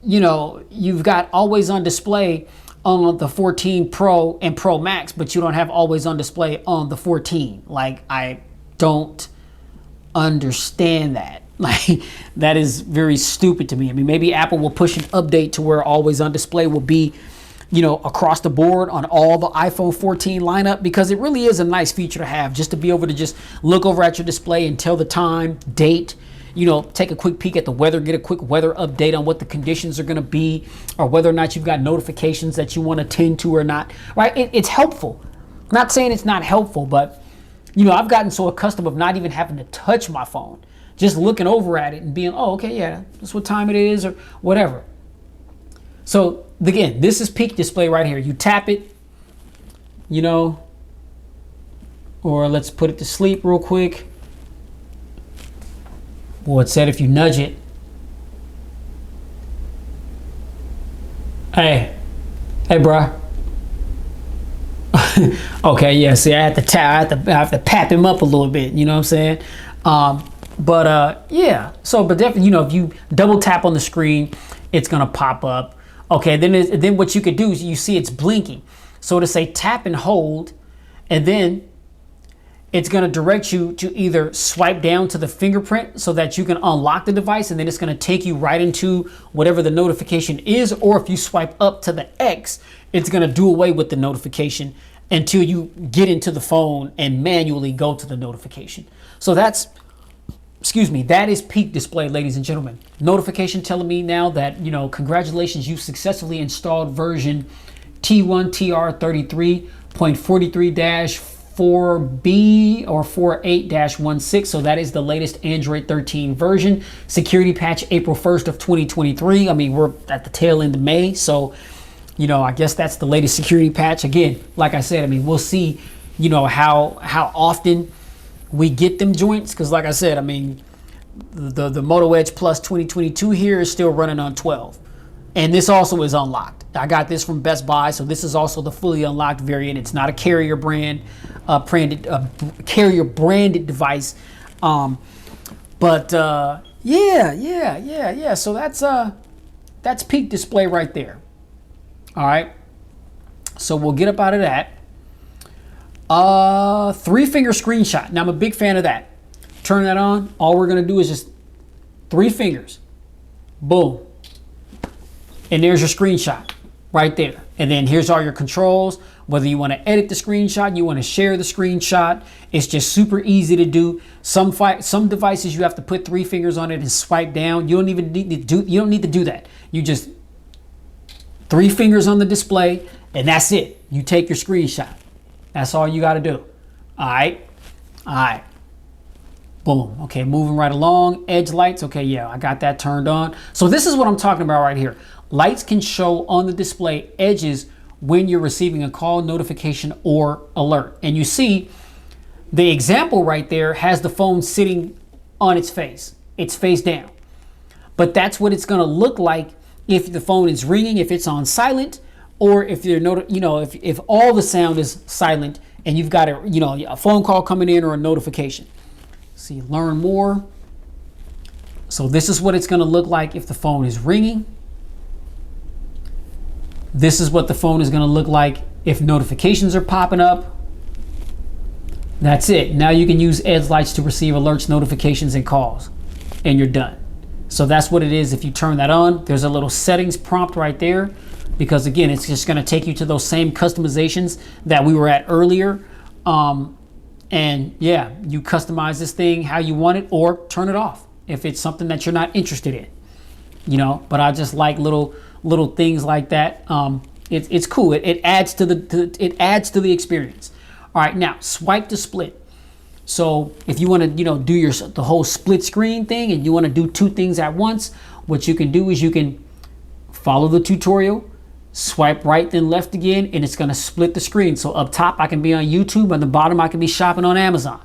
[SPEAKER 1] you know, you've got always on display on the 14 Pro and Pro Max, but you don't have always on display on the 14. Like, I don't understand that. Like, that is very stupid to me. I mean, maybe Apple will push an update to where always on display will be, you know, across the board on all the iPhone 14 lineup, because it really is a nice feature to have, just to be able to just look over at your display and tell the time, date, you know, take a quick peek at the weather, get a quick weather update on what the conditions are going to be, or whether or not you've got notifications that you want to tend to or not, right? It's helpful. I'm not saying it's not helpful, but, you know, I've gotten so accustomed of not even having to touch my phone, just looking over at it and being, oh, okay, yeah, that's what time it is or whatever. So again, this is peak display right here. You tap it, you know, or let's put it to sleep real quick. Well, it said if you nudge it. Hey, bruh. Okay, yeah, see, I have to pap him up a little bit, you know what I'm saying? Yeah, so, but definitely, you know, if you double tap on the screen, it's gonna pop up. Okay, then what you could do is you see it's blinking. So to say tap and hold, and then it's gonna direct you to either swipe down to the fingerprint so that you can unlock the device, and then it's gonna take you right into whatever the notification is, or if you swipe up to the X, it's gonna do away with the notification until you get into the phone and manually go to the notification. So that's, excuse me, that is peak display, ladies and gentlemen. Notification telling me now that, you know, congratulations, you successfully installed version T1TR33.43-4B or 48-16. So that is the latest Android 13 version. Security patch April 1st of 2023. I mean, we're at the tail end of May. So, you know, I guess that's the latest security patch. Again, like I said, I mean, we'll see, you know, how often we get them joints, because like I said, I mean, the Moto Edge Plus 2022 here is still running on 12, and this also is unlocked. I got this from Best Buy, so this is also the fully unlocked variant. It's not a carrier branded device, yeah. So that's peak display right there. All right, so we'll get up out of that. 3-finger screenshot. Now I'm a big fan of that. Turn that on. All we're gonna do is just 3 fingers. Boom. And there's your screenshot right there. And then here's all your controls. Whether you want to edit the screenshot, you want to share the screenshot, it's just super easy to do. Some devices you have to put 3 fingers on it and swipe down. You don't even need to do that. You just 3 fingers on the display, and that's it. You take your screenshot. That's all you got to do. All right. Boom. Okay, moving right along. Edge lights. Okay, yeah, I got that turned on. So this is what I'm talking about right here. Lights can show on the display edges when you're receiving a call, notification, or alert. And you see the example right there has the phone sitting on its face. It's face down. But that's what it's going to look like if the phone is ringing, if it's on silent, or if you're if all the sound is silent and you've got a phone call coming in or a notification. See, learn more. So this is what it's going to look like if the phone is ringing. This is what the phone is going to look like if notifications are popping up. That's it. Now you can use Edge lights to receive alerts, notifications, and calls, and you're done. So that's what it is if you turn that on. There's a little settings prompt right there, because again, it's just going to take you to those same customizations that we were at earlier. And yeah, you customize this thing how you want it, or turn it off if it's something that you're not interested in, but I just like little things like that. It's cool. It adds to the experience. All right, now swipe to split. So if you want to, do the whole split screen thing, and you want to do two things at once, what you can do is you can follow the tutorial, swipe right then left again, and it's going to split the screen. So up top I can be on YouTube, on the bottom I can be shopping on Amazon.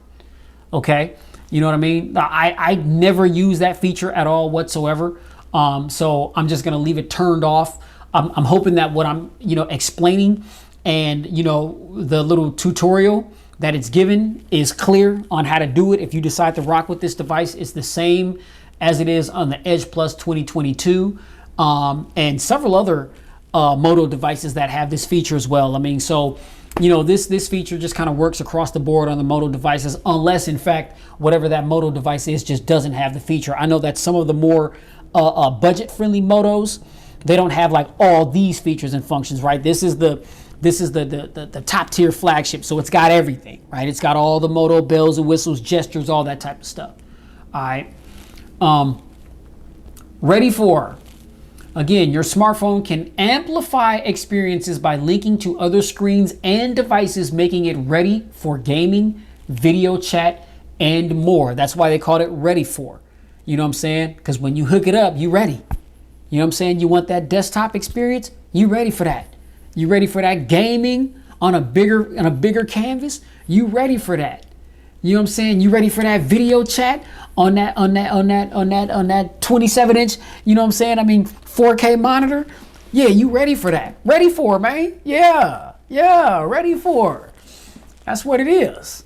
[SPEAKER 1] Okay, you know what I mean? I never use that feature at all whatsoever. So I'm just going to leave it turned off. I'm hoping that what I'm explaining and the little tutorial that it's given is clear on how to do it. If you decide to rock with this device, it's the same as it is on the Edge Plus 2022 and several other Moto devices that have this feature as well. I mean, so this feature just kind of works across the board on the Moto devices, unless in fact whatever that Moto device is just doesn't have the feature. I know that some of the more budget-friendly Motos, they don't have like all these features and functions, right? This is the top tier flagship, so it's got everything, right? It's got all the Moto bells and whistles, gestures, all that type of stuff. All right. Ready for. Again, your smartphone can amplify experiences by linking to other screens and devices, making it ready for gaming, video chat, and more. That's why they called it ready for. You know what I'm saying? Because when you hook it up, you ready. You know what I'm saying? You want that desktop experience? You ready for that? You ready for that gaming on a bigger canvas? You ready for that? You know what I'm saying? You ready for that video chat on that 27-inch, you know what I'm saying? I mean, 4K monitor? Yeah, you ready for that? Ready for, man? Yeah, ready for. That's what it is.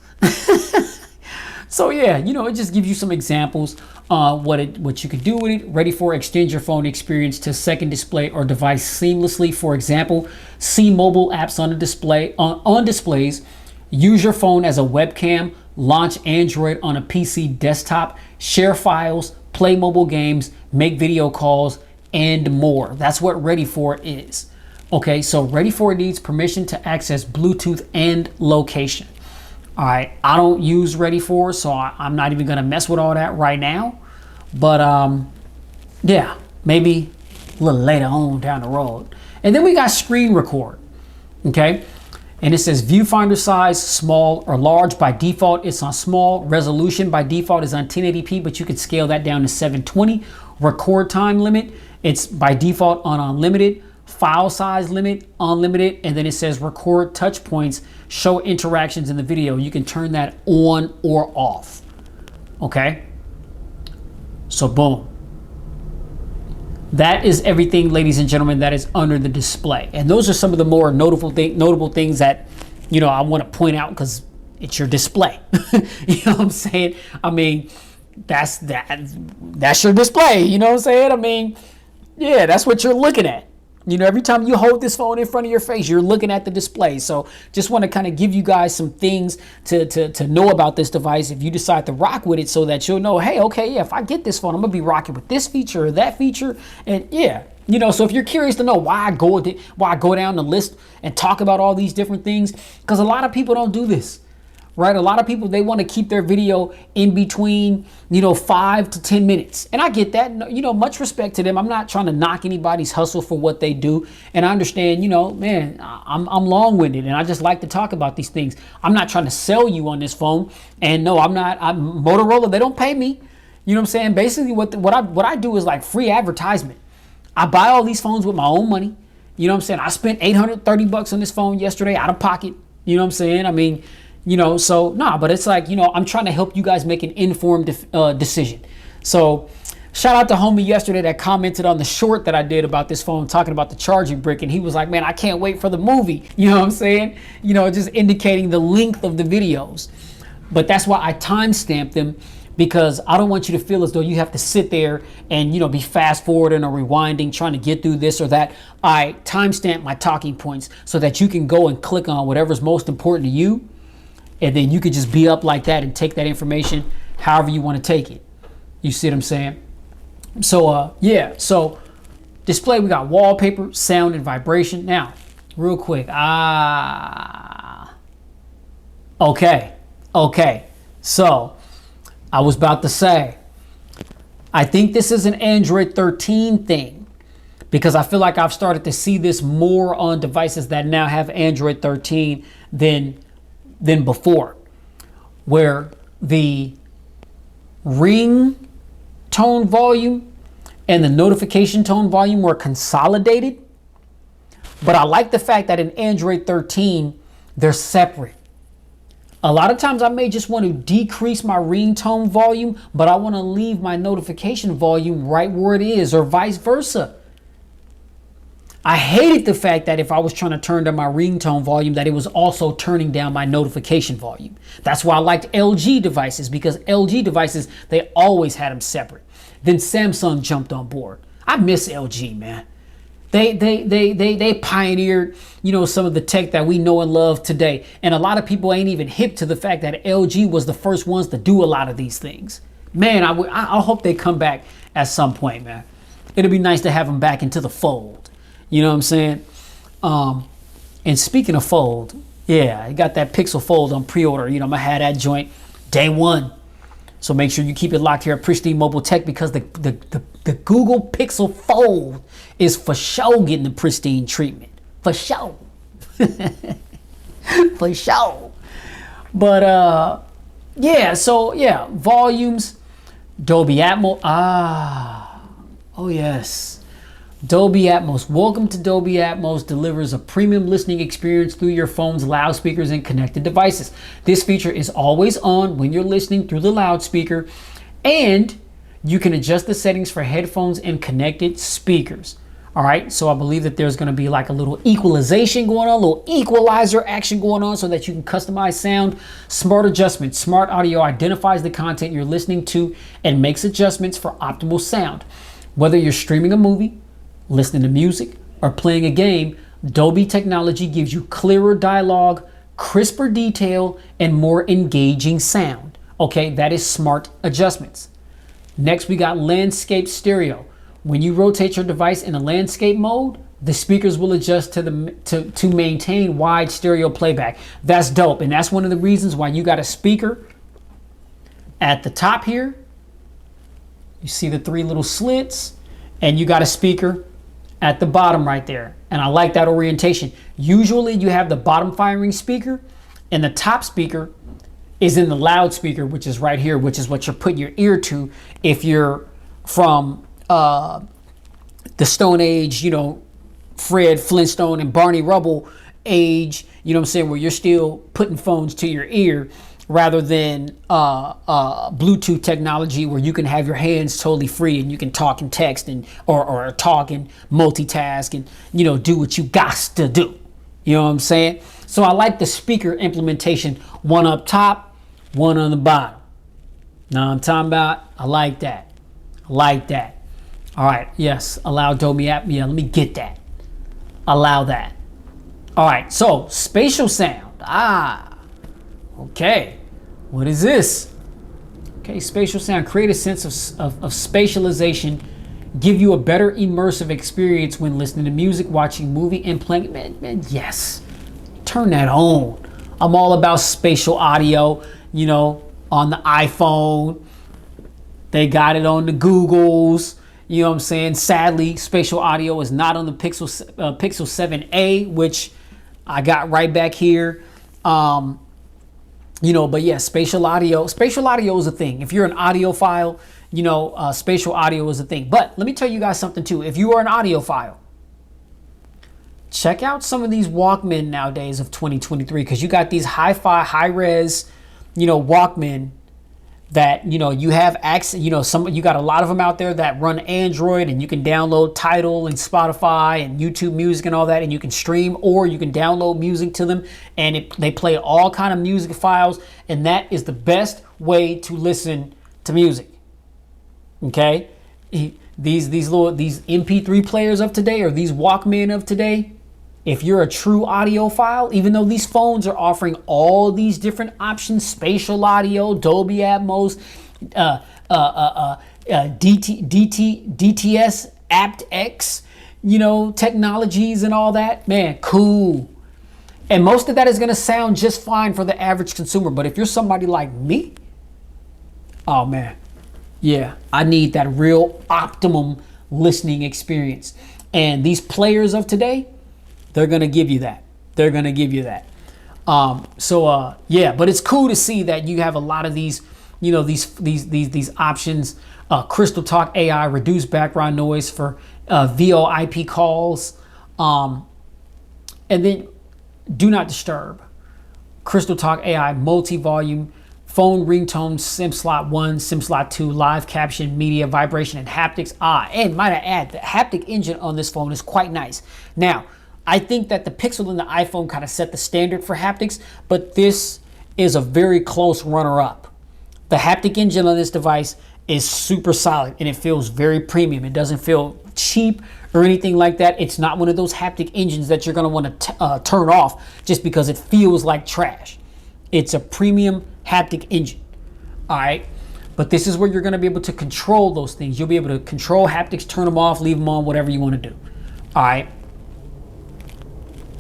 [SPEAKER 1] So yeah, it just gives you some examples what you could do with it. Ready for. Extend your phone experience to second display or device seamlessly. For example, see mobile apps on the display on displays. Use your phone as a webcam. Launch Android on a PC desktop. Share files. Play mobile games. Make video calls, and more. That's what Ready For is. Okay, so Ready For needs permission to access Bluetooth and location. All right, I don't use Ready For, so I'm not even gonna mess with all that right now. But yeah, maybe a little later on down the road. And then we got screen record, okay? And it says viewfinder size, small or large. By default, it's on small. Resolution by default is on 1080p, but you could scale that down to 720. Record time limit, it's by default on unlimited. File size limit, unlimited, and then it says record touch points, show interactions in the video. You can turn that on or off. Okay, so boom. That is everything, ladies and gentlemen, that is under the display. And those are some of the more notable things that I want to point out, because it's your display. You know what I'm saying? I mean, that's your display. You know what I'm saying? I mean, yeah, that's what you're looking at. Every time you hold this phone in front of your face, you're looking at the display. So just want to kind of give you guys some things to know about this device if you decide to rock with it, so that you'll know, hey, okay, yeah, if I get this phone, I'm going to be rocking with this feature or that feature. And yeah, so if you're curious to know why I go down the list and talk about all these different things, because a lot of people don't do this. Right? A lot of people, they want to keep their video in between, 5 to 10 minutes. And I get that, much respect to them. I'm not trying to knock anybody's hustle for what they do. And I understand, man, I'm long-winded and I just like to talk about these things. I'm not trying to sell you on this phone. And no, I'm Motorola, they don't pay me. You know what I'm saying? Basically what I do is like free advertisement. I buy all these phones with my own money. You know what I'm saying? I spent $830 on this phone yesterday out of pocket. You know what I'm saying? I mean, so nah, but it's like, I'm trying to help you guys make an informed decision. So Shout out to homie yesterday that commented on the short that I did about this phone, talking about the charging brick, and he was like, man, I can't wait for the movie. You know what I'm saying? You know, just indicating the length of the videos. But that's why I timestamped them, because I don't want you to feel as though you have to sit there and, you know, be fast forwarding or rewinding, trying to get through this or that. I timestamp my talking points so that you can go and click on whatever's most important to you. And then you could just be up like that and take that information however you want to take it. You see what I'm saying? So, yeah, so display, we got wallpaper, sound, and vibration. Now, real quick. Okay. So, I was about to say, I think this is an Android 13 thing, because I feel like I've started to see this more on devices that now have Android 13 than before, where the ring tone volume and the notification tone volume were consolidated. But I like the fact that in Android 13, they're separate. A lot of times I may just want to decrease my ringtone volume, but I want to leave my notification volume right where it is, or vice versa. I hated the fact that if I was trying to turn down my ringtone volume, that it was also turning down my notification volume. That's why I liked LG devices, because LG devices, they always had them separate. Then Samsung jumped on board. I miss LG, man. They pioneered, you know, some of the tech that we know and love today. And a lot of people ain't even hip to the fact that LG was the first ones to do a lot of these things. Man, I hope they come back at some point, man. It'll be nice to have them back into the fold. You know what I'm saying? And speaking of fold, yeah, I got that Pixel Fold on pre-order. You know, I'm gonna have that joint day one. So make sure you keep it locked here at Pristine Mobile Tech, because the Google Pixel Fold is for sure getting the pristine treatment. For sure. For sure. But yeah, so yeah, volumes, Dolby Atmos. Oh yes. Dolby Atmos. Welcome to Dolby Atmos. Delivers a premium listening experience through your phone's loudspeakers and connected devices. This feature is always on when you're listening through the loudspeaker, and you can adjust the settings for headphones and connected speakers. All right, so I believe that there's going to be like a little equalization going on, a little equalizer action going on, so that you can customize sound. Smart adjustments. Smart Audio identifies the content you're listening to and makes adjustments for optimal sound. Whether you're streaming a movie, listening to music, or playing a game, Dolby technology gives you clearer dialogue, crisper detail, and more engaging sound. Okay, that is smart adjustments. Next, we got landscape stereo. When you rotate your device in a landscape mode, the speakers will adjust to maintain wide stereo playback. That's dope, and that's one of the reasons why you got a speaker at the top here. You see the three little slits, and you got a speaker at the bottom right there. And I like that orientation. Usually you have the bottom firing speaker, and the top speaker is in the loudspeaker, which is right here, which is what you're putting your ear to if you're from the Stone Age, you know, Fred Flintstone and Barney Rubble age, you know what I'm saying, where you're still putting phones to your ear, rather than Bluetooth technology where you can have your hands totally free and you can talk and text and or talk and multitask and, you know, do what you got to do. You know what I'm saying? So I like the speaker implementation, one up top, one on the bottom. Now I'm talking about, I like that. I like that. All right, yes, allow Dolby Atmos. Yeah, let me get that. Allow that. All right, so spatial sound. Okay, what is this? Okay, spatial sound. Create a sense of spatialization. Give you a better immersive experience when listening to music, watching movie, and playing. Man, yes. Turn that on. I'm all about spatial audio, you know, on the iPhone. They got it on the Googles. You know what I'm saying? Sadly, spatial audio is not on the Pixel 7a, which I got right back here. You know, but yeah, spatial audio is a thing. If you're an audiophile, you know, spatial audio is a thing. But let me tell you guys something too. If you are an audiophile, check out some of these Walkmen nowadays of 2023, because you got these hi-fi, high-res, you know, Walkmen that, you know, you have access, you know, you got a lot of them out there that run Android, and you can download Tidal and Spotify and YouTube Music and all that, and you can stream, or you can download music to them, and they play all kind of music files, and that is the best way to listen to music. Okay, these MP3 players of today, or these Walkman of today, if you're a true audiophile, even though these phones are offering all these different options, spatial audio, Dolby Atmos, DTS, aptX, you know, technologies and all that, man, cool. And most of that is going to sound just fine for the average consumer. But if you're somebody like me, oh man, yeah, I need that real optimum listening experience. And these players of today, they're going to give you that. They're going to give you that. Yeah, but it's cool to see that you have a lot of these, you know, these options. Crystal Talk AI, reduce background noise for VoIP calls. And then do not disturb. Crystal Talk AI, multi-volume, phone ringtone, SIM slot 1, SIM slot 2, live caption, media, vibration, and haptics. And might I add, the haptic engine on this phone is quite nice. Now, I think that the Pixel and the iPhone kind of set the standard for haptics, but this is a very close runner-up. The haptic engine on this device is super solid, and it feels very premium. It doesn't feel cheap or anything like that. It's not one of those haptic engines that you're going to want to turn off just because it feels like trash. It's a premium haptic engine. All right. But this is where you're going to be able to control those things. You'll be able to control haptics, turn them off, leave them on, whatever you want to do. All right.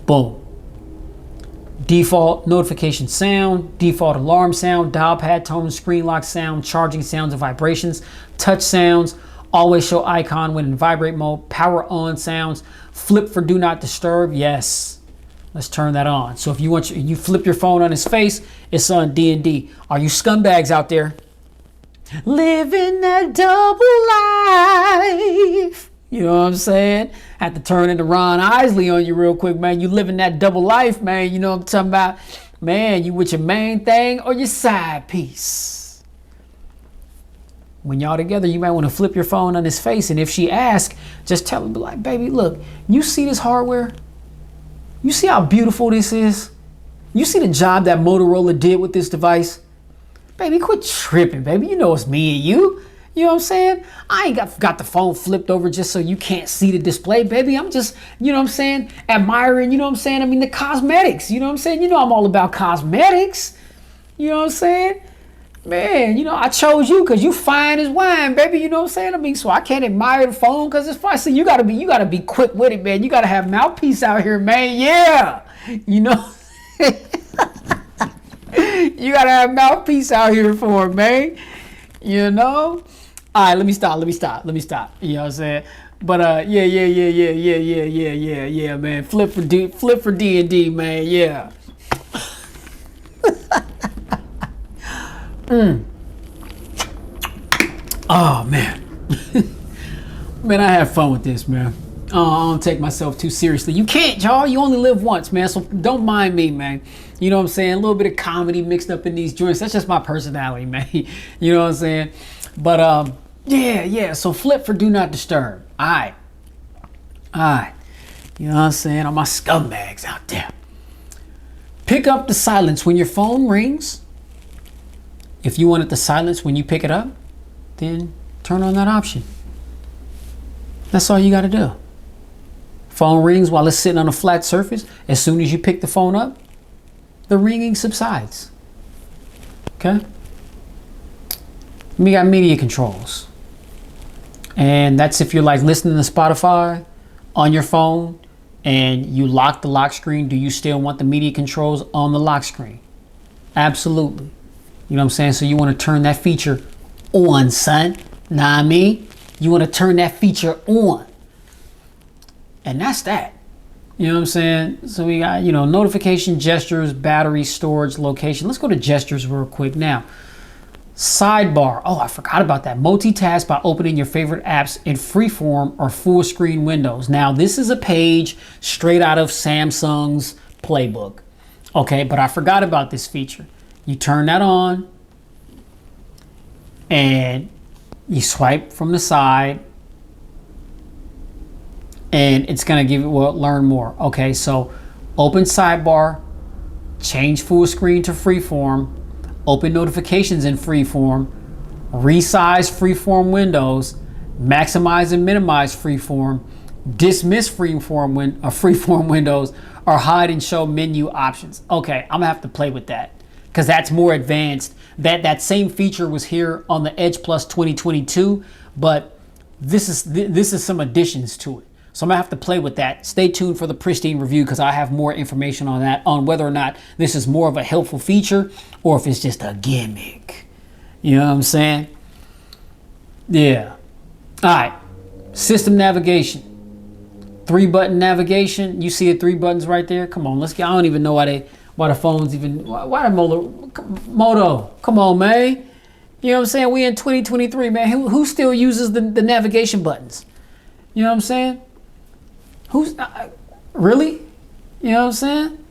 [SPEAKER 1] Boom. Default notification sound, default alarm sound, dial pad tone, screen lock sound, charging sounds and vibrations, touch sounds, always show icon when in vibrate mode, power on sounds, flip for do not disturb. Yes, let's turn that on. So if you want, you flip your phone on his face, it's on D&D. Are you scumbags out there living that double life? You know what I'm saying? Had to turn into Ron Isley on you real quick, man. You living that double life, man. You know what I'm talking about? Man, you with your main thing or your side piece. When y'all together, you might want to flip your phone on his face. And if she asks, just tell him, be like, baby, look, you see this hardware? You see how beautiful this is? You see the job that Motorola did with this device? Baby, quit tripping, baby. You know it's me and you. You know what I'm saying? I ain't got the phone flipped over just so you can't see the display, baby. I'm just, you know what I'm saying, admiring, you know what I'm saying? I mean, the cosmetics, you know what I'm saying? You know I'm all about cosmetics. You know what I'm saying? Man, you know, I chose you because you fine as wine, baby. You know what I'm saying? I mean, so I can't admire the phone because it's fine. So you gotta be quick with it, man. You gotta have mouthpiece out here, man. Yeah. You know. You gotta have mouthpiece out here for it, man. You know? All right, let me stop. You know what I'm saying? But yeah, man. Flip for D&D, man. Yeah. Oh man. Man, I have fun with this, man. I don't take myself too seriously. You can't, y'all. You only live once, man. So don't mind me, man. You know what I'm saying? A little bit of comedy mixed up in these joints. That's just my personality, man. You know what I'm saying? But yeah. So flip for do not disturb. All right. You know what I'm saying? All my scumbags out there. Pick up the silence when your phone rings. If you want it to silence when you pick it up, then turn on that option. That's all you got to do. Phone rings while it's sitting on a flat surface. As soon as you pick the phone up, the ringing subsides. Okay? We got media controls. And that's if you're like listening to Spotify on your phone and you lock the lock screen. Do you still want the media controls on the lock screen? Absolutely. You know what I'm saying? So you want to turn that feature on, son. Nah, I mean, you want to turn that feature on. And that's that. You know what I'm saying? So we got, you know, notification, gestures, battery, storage, location. Let's go to gestures real quick now. Sidebar. Oh, I forgot about that. Multitask by opening your favorite apps in freeform or full screen windows. Now, this is a page straight out of Samsung's playbook. Okay, but I forgot about this feature. You turn that on and you swipe from the side, and it's gonna give you, well, learn more. Okay, so open sidebar, change full screen to freeform, open notifications in freeform, resize freeform windows, maximize and minimize freeform, dismiss freeform windows, or hide and show menu options. Okay, I'm gonna have to play with that because that's more advanced. That same feature was here on the Edge Plus 2022, but this is some additions to it. So I'm gonna have to play with that. Stay tuned for the pristine review because I have more information on that, on whether or not this is more of a helpful feature or if it's just a gimmick. You know what I'm saying? Yeah. All right. System navigation. 3-button navigation. You see the 3 buttons right there? Come on, let's get. I don't even know why the phones even. Why the Moto? Come on, man. You know what I'm saying? We in 2023, man. Who still uses the navigation buttons? You know what I'm saying? Who's really? You know what I'm saying?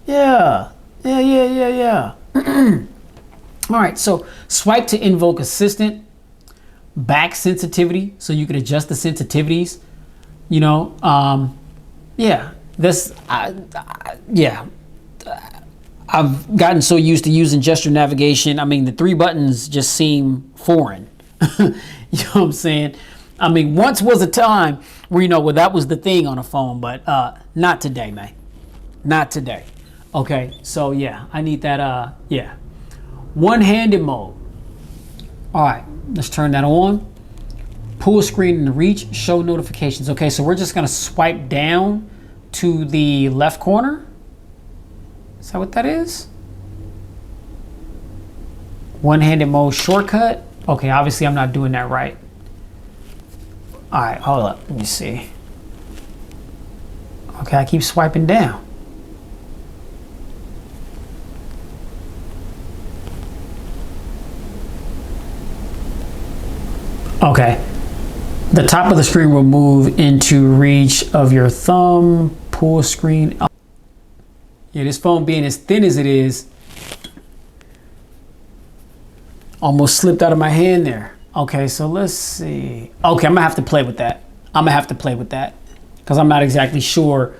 [SPEAKER 1] Yeah. All right, so swipe to invoke assistant, back sensitivity, so you can adjust the sensitivities. You know, yeah, I've gotten so used to using gesture navigation. I mean, the 3 buttons just seem foreign. You know what I'm saying? I mean, once was a time where, you know, well, that was the thing on a phone, but not today, man. Not today. Okay, so yeah, I need that, yeah. One-handed mode. All right, let's turn that on. Pull screen in reach, show notifications. Okay, so we're just gonna swipe down to the left corner. Is that what that is? One-handed mode shortcut. Okay, obviously I'm not doing that right. All right, hold up, let me see. Okay, I keep swiping down. Okay, the top of the screen will move into reach of your thumb, pull screen. Yeah, this phone being as thin as it is, almost slipped out of my hand there. Okay, so let's see. Okay, I'm gonna have to play with that. Because I'm not exactly sure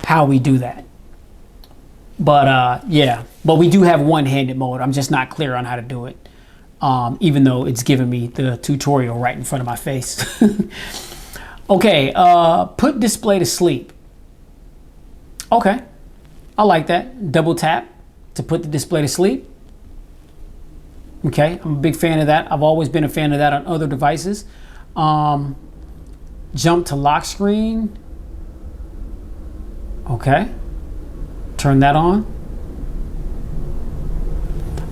[SPEAKER 1] how we do that. But yeah, but we do have one-handed mode. I'm just not clear on how to do it. Even though it's giving me the tutorial right in front of my face. Okay, put display to sleep. Okay, I like that. Double tap to put the display to sleep. Okay, I'm a big fan of that. I've always been a fan of that on other devices. Jump to lock screen. Okay, turn that on.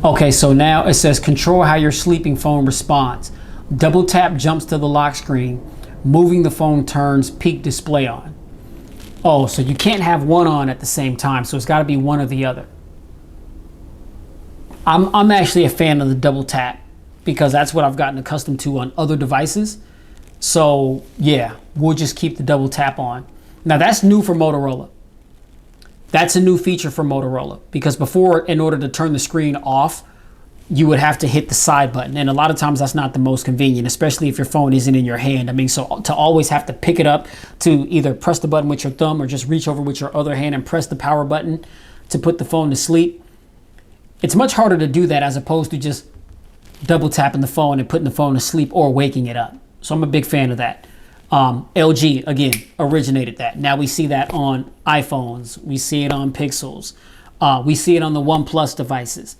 [SPEAKER 1] Okay, so now it says control how your sleeping phone responds. Double tap jumps to the lock screen. Moving the phone turns peak display on. Oh, so you can't have one on at the same time, so it's got to be one or the other. I'm actually a fan of the double tap because that's what I've gotten accustomed to on other devices. So yeah, we'll just keep the double tap on. Now that's new for Motorola. That's a new feature for Motorola because before, in order to turn the screen off, you would have to hit the side button. And a lot of times that's not the most convenient, especially if your phone isn't in your hand. I mean, so to always have to pick it up to either press the button with your thumb or just reach over with your other hand and press the power button to put the phone to sleep. It's much harder to do that as opposed to just double tapping the phone and putting the phone to sleep or waking it up. So I'm a big fan of that. LG, again, originated that. Now we see that on iPhones. We see it on Pixels. We see it on the OnePlus devices.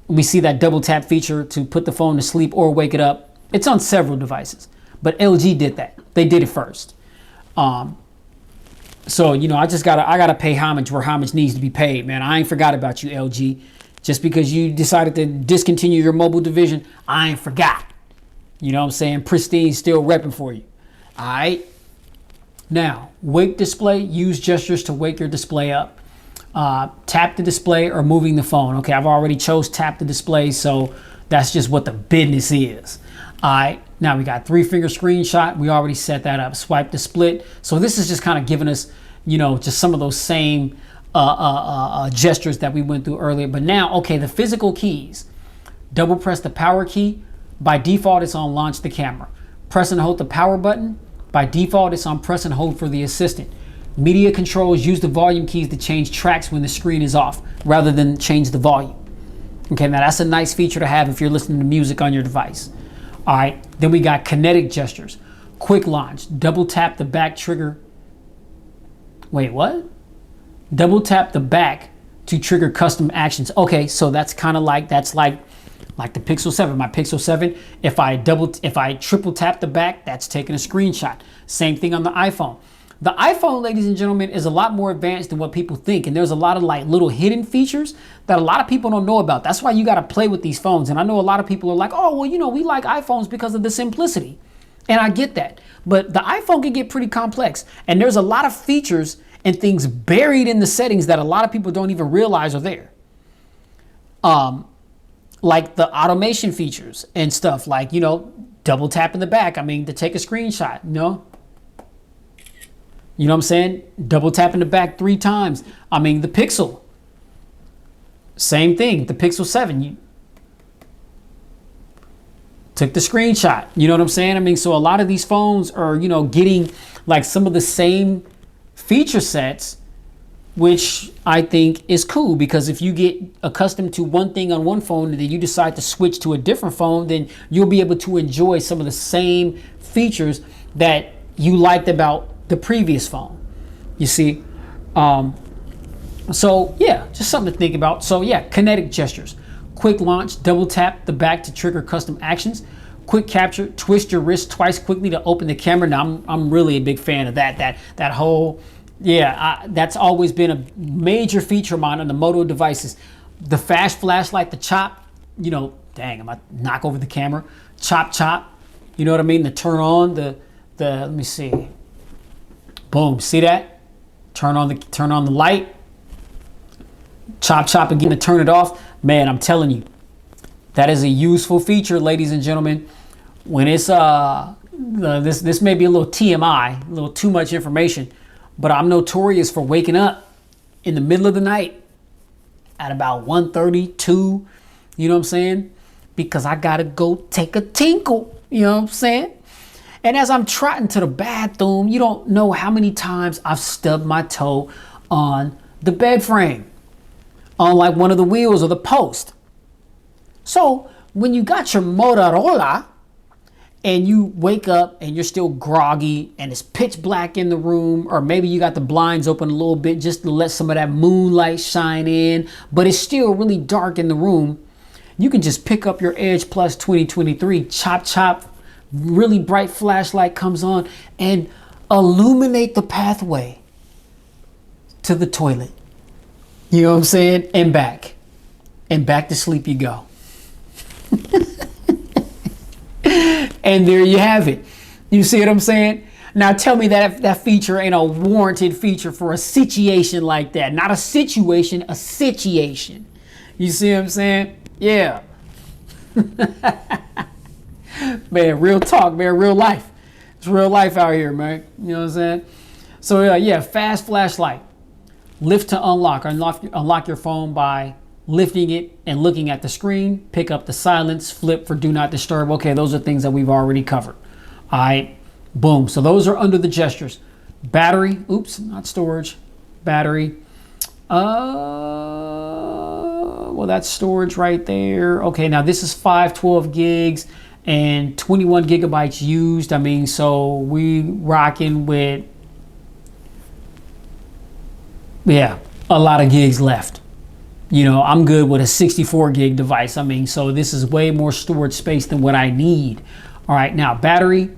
[SPEAKER 1] We see that double tap feature to put the phone to sleep or wake it up. It's on several devices, but LG did that. They did it first. So, you know, I gotta pay homage where homage needs to be paid, man. I ain't forgot about you, LG. Just because you decided to discontinue your mobile division, I ain't forgot. You know what I'm saying? Pristine, still repping for you. All right. Now, wake display, use gestures to wake your display up. Tap the display or moving the phone. Okay, I've already chose tap the display, so that's just what the business is. All right, now we got 3-finger screenshot. We already set that up. Swipe to split. So this is just kind of giving us, you know, just some of those same gestures that we went through earlier. But now, okay, the physical keys. Double press the power key. By default, it's on launch the camera. Press and hold the power button. By default, it's on press and hold for the assistant. Media controls, use the volume keys to change tracks when the screen is off, rather than change the volume. Okay, now that's a nice feature to have if you're listening to music on your device. All right, then we got kinetic gestures. Quick launch, double tap the back trigger. Wait, what? Double tap the back to trigger custom actions. Okay, so that's kind of like, that's like the Pixel 7. My Pixel 7, if I triple tap the back, that's taking a screenshot. Same thing on the iPhone. The iPhone, ladies and gentlemen, is a lot more advanced than what people think. And there's a lot of like little hidden features that a lot of people don't know about. That's why you got to play with these phones. And I know a lot of people are like, oh, well, you know, we like iPhones because of the simplicity. And I get that. But the iPhone can get pretty complex. And there's a lot of features and things buried in the settings that a lot of people don't even realize are there. Like the automation features and stuff, like, you know, double tap in the back. I mean, to take a screenshot, you know what I'm saying? Double tap in the back 3 times. I mean, the Pixel, same thing. The Pixel 7, you took the screenshot. You know what I'm saying? I mean, so a lot of these phones are, you know, getting like some of the same feature sets, which I think is cool, because if you get accustomed to one thing on one phone and then you decide to switch to a different phone, then you'll be able to enjoy some of the same features that you liked about the previous phone. You see? So yeah, just something to think about. So yeah, kinetic gestures. Quick launch, double tap the back to trigger custom actions. Quick capture, twist your wrist twice quickly to open the camera. Now I'm really a big fan of that whole, yeah, that's always been a major feature of mine on the Moto devices. The fast flashlight, the chop, you know, dang, I might knock over the camera. Chop, chop, you know what I mean? The turn on, the let me see. Boom, see that? Turn on the light. Chop, chop again to turn it off. Man, I'm telling you, that is a useful feature, ladies and gentlemen. When it's this may be a little TMI, a little too much information, but I'm notorious for waking up in the middle of the night at about 1:30, 2, you know what I'm saying? Because I gotta go take a tinkle, you know what I'm saying? And as I'm trotting to the bathroom, you don't know how many times I've stubbed my toe on the bed frame, on like one of the wheels or the post. So when you got your Motorola and you wake up and you're still groggy and it's pitch black in the room, or maybe you got the blinds open a little bit just to let some of that moonlight shine in, but it's still really dark in the room, you can just pick up your Edge Plus 2023, chop, chop, really bright flashlight comes on and illuminate the pathway to the toilet. You know what I'm saying? And back to sleep you go. And there you have it. You see what I'm saying? Now tell me that feature ain't a warranted feature for a situation like that. Not a situation, a situation. You see what I'm saying? Yeah. Man, real talk, man, real life. It's real life out here, man. You know what I'm saying? So yeah, fast flashlight. Lift to unlock your phone by lifting it and looking at the screen. Pick up the silence, flip for do not disturb. Okay, those are things that we've already covered. All right, boom. So those are under the gestures. Battery, oops, not storage. Battery. Well, that's storage right there. Okay, now this is 512 gigs and 21 gigabytes used. I mean, so we rocking with, yeah, a lot of gigs left. You know, I'm good with a 64 gig device. I mean, so this is way more storage space than what I need. All right, now battery.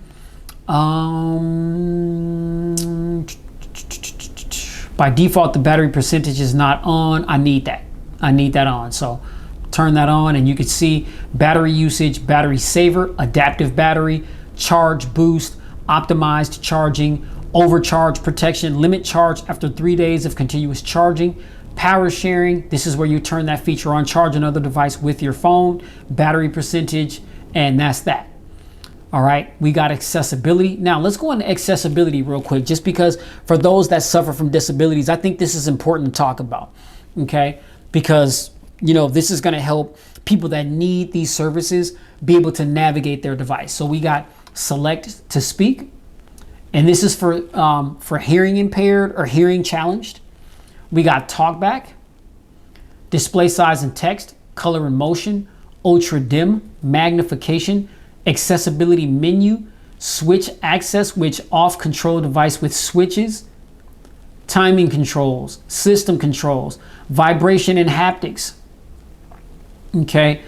[SPEAKER 1] By default, the battery percentage is not on. I need that. I need that on. So turn that on and you can see battery usage, battery saver, adaptive battery, charge boost, optimized charging, overcharge protection, limit charge after 3 days of continuous charging, power sharing. This is where you turn that feature on, charge another device with your phone, battery percentage, and that's that. All right, we got accessibility. Now let's go into accessibility real quick, just because for those that suffer from disabilities, I think this is important to talk about, okay? Because, you know, this is gonna help people that need these services be able to navigate their device. So we got select to speak, and this is for hearing impaired or hearing challenged. We got talkback, display size and text, color and motion, ultra dim, magnification, accessibility menu, switch access, which off control device with switches, timing controls, system controls, vibration and haptics. Okay,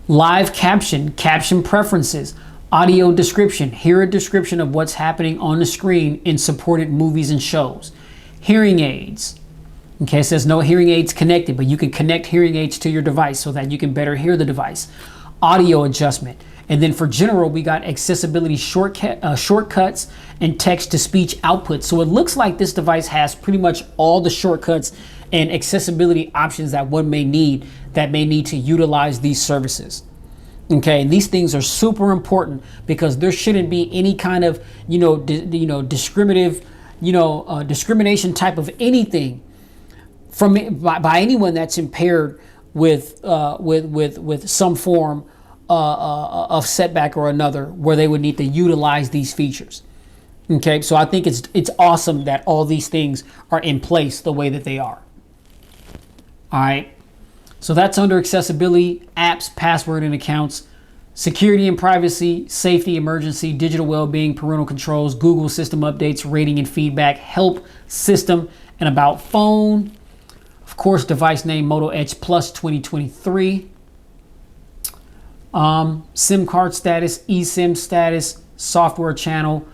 [SPEAKER 1] live caption, caption preferences, audio description, hear a description of what's happening on the screen in supported movies and shows. Hearing aids. Okay, it says no hearing aids connected, but you can connect hearing aids to your device so that you can better hear the device. Audio adjustment. And then for general, we got accessibility shortcuts and text-to-speech output. So it looks like this device has pretty much all the shortcuts and accessibility options that one may need to utilize these services. Okay, and these things are super important because there shouldn't be any kind of discrimination type of anything by anyone that's impaired with some form of setback or another, where they would need to utilize these features. Okay, so I think it's awesome that all these things are in place the way that they are. All right, so that's under accessibility, apps, password and accounts, security and privacy, safety, emergency, digital well-being, parental controls, Google system updates, rating and feedback, help, system, and about phone. Of course, device name Moto Edge Plus 2023. SIM card status, eSIM status, software channel,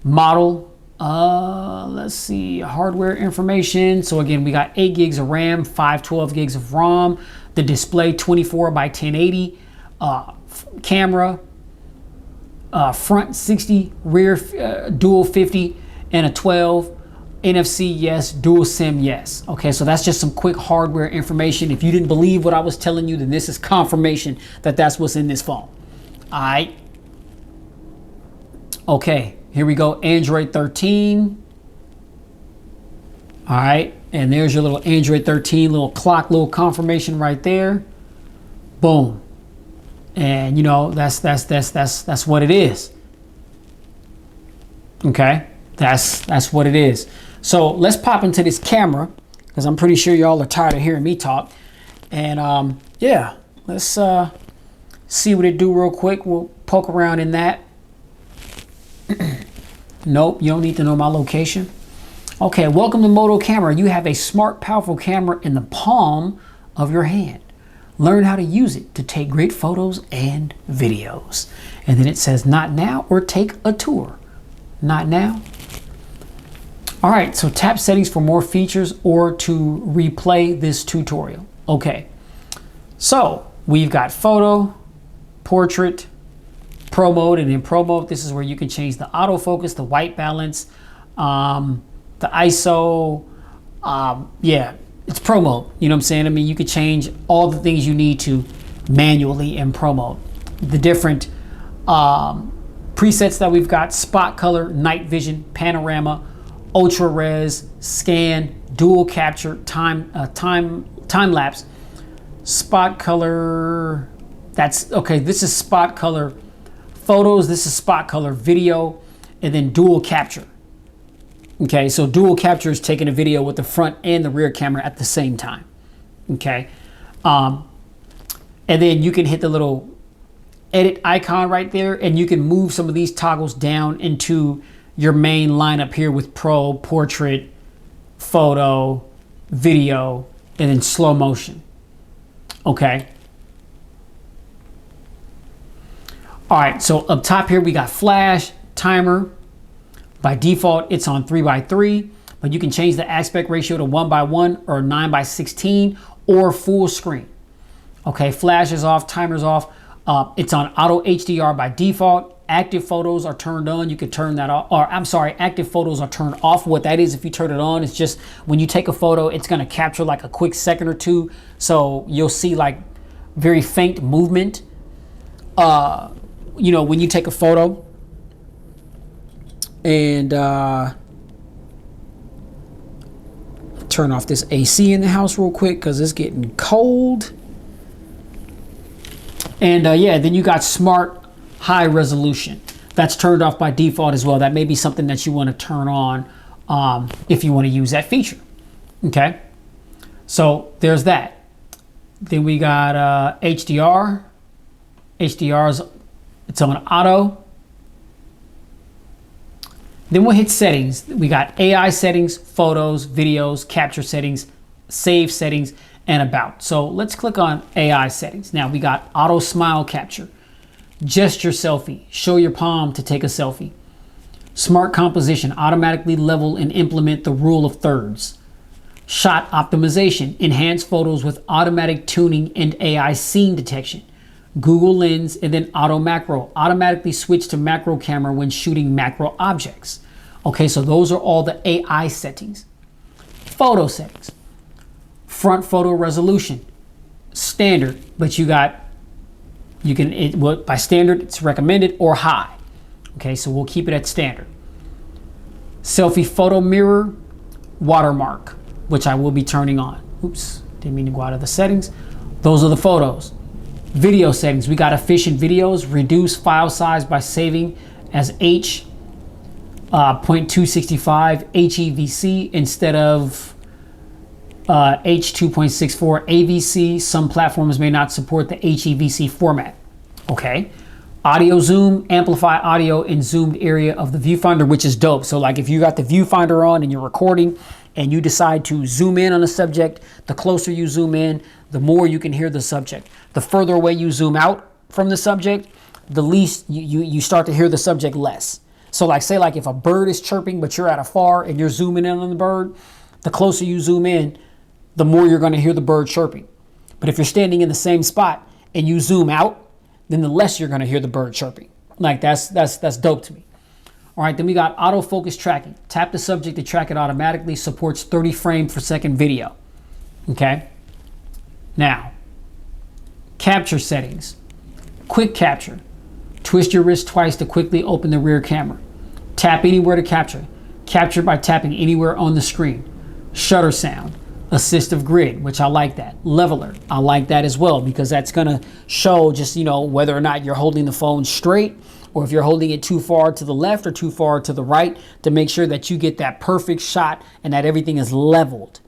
[SPEAKER 1] model. Let's see, hardware information. So again, we got 8 gigs of RAM, 512 gigs of ROM, the display 24 by 1080, camera, front 60, rear dual 50, and a 12. NFC, yes. Dual SIM, yes. Okay, so that's just some quick hardware information. If you didn't believe what I was telling you, then this is confirmation that that's what's in this phone. All right. Okay, here we go. Android 13. All right, and there's your little Android 13 little clock, little confirmation right there. Boom. And you know that's what it is. Okay, that's what it is. So let's pop into this camera because I'm pretty sure y'all are tired of hearing me talk. And yeah, let's see what it do real quick. We'll poke around in that. Nope, you don't need to know my location. Okay, welcome to Moto Camera. You have a smart, powerful camera in the palm of your hand. Learn how to use it to take great photos and videos. And then it says not now or take a tour. Not now. All right, so tap settings for more features or to replay this tutorial. Okay, so we've got photo, portrait, pro mode, and in pro mode, this is where you can change the autofocus, the white balance, the ISO. Yeah, it's pro mode. You know what I'm saying? I mean, you could change all the things you need to manually in pro mode. The different presets that we've got: spot color, night vision, panorama, ultra res, scan, dual capture, time lapse, spot color. That's okay. This is spot color photos. This is spot color video, and then dual capture. Okay, so dual capture is taking a video with the front and the rear camera at the same time. Okay, and then you can hit the little edit icon right there, and you can move some of these toggles down into your main lineup here with pro, portrait, photo, video, and then slow motion. Okay. All right, so up top here we got flash, timer. By default, it's on 3:3, but you can change the aspect ratio to 1:1 or 9:16 or full screen. Okay, flash is off, timer's off. It's on auto HDR by default. Active photos are turned on. You could turn that off, or I'm sorry, active photos are turned off. What that is, if you turn it on, it's just when you take a photo, it's gonna capture like a quick second or two. So you'll see like very faint movement. You know, when you take a photo. And turn off this AC in the house real quick because it's getting cold. And yeah, then you got smart high resolution. That's turned off by default as well. That may be something that you want to turn on if you want to use that feature. Okay, so there's that. Then we got HDR. HDR's it's on auto. Then we'll hit settings. We got AI settings, photos, videos, capture settings, save settings, and about. So let's click on AI settings. Now we got auto smile capture, gesture selfie, show your palm to take a selfie, smart composition, automatically level and implement the rule of thirds, shot optimization, enhance photos with automatic tuning and AI scene detection, Google Lens, and then auto macro, automatically switch to macro camera when shooting macro objects. Okay, so those are all the AI settings. Photo settings, front photo resolution, standard, but by standard it's recommended, or high. Okay, so we'll keep it at standard. Selfie photo mirror, watermark, which I will be turning on. Oops, didn't mean to go out of the settings. Those are the photos. Video settings, we got efficient videos, reduce file size by saving as H.265 HEVC instead of H.2.64 AVC. Some platforms may not support the HEVC format. Okay. Audio zoom, amplify audio in zoomed area of the viewfinder, which is dope. So like if you got the viewfinder on and you're recording and you decide to zoom in on a subject, the closer you zoom in, the more you can hear the subject. The further away you zoom out from the subject, the least you start to hear the subject less. So like say like if a bird is chirping but you're at afar and you're zooming in on the bird, the closer you zoom in, the more you're going to hear the bird chirping. But if you're standing in the same spot and you zoom out, then the less you're going to hear the bird chirping. Like that's dope to me. All right, then we got autofocus tracking. Tap the subject to track it automatically. Supports 30 frames per second video. Okay. Now, capture settings. Quick capture. Twist your wrist twice to quickly open the rear camera. Tap anywhere to capture. Capture by tapping anywhere on the screen. Shutter sound. Assistive grid, which I like that. Leveler, I like that as well, because that's gonna show just, you know, whether or not you're holding the phone straight or if you're holding it too far to the left or too far to the right, to make sure that you get that perfect shot and that everything is leveled.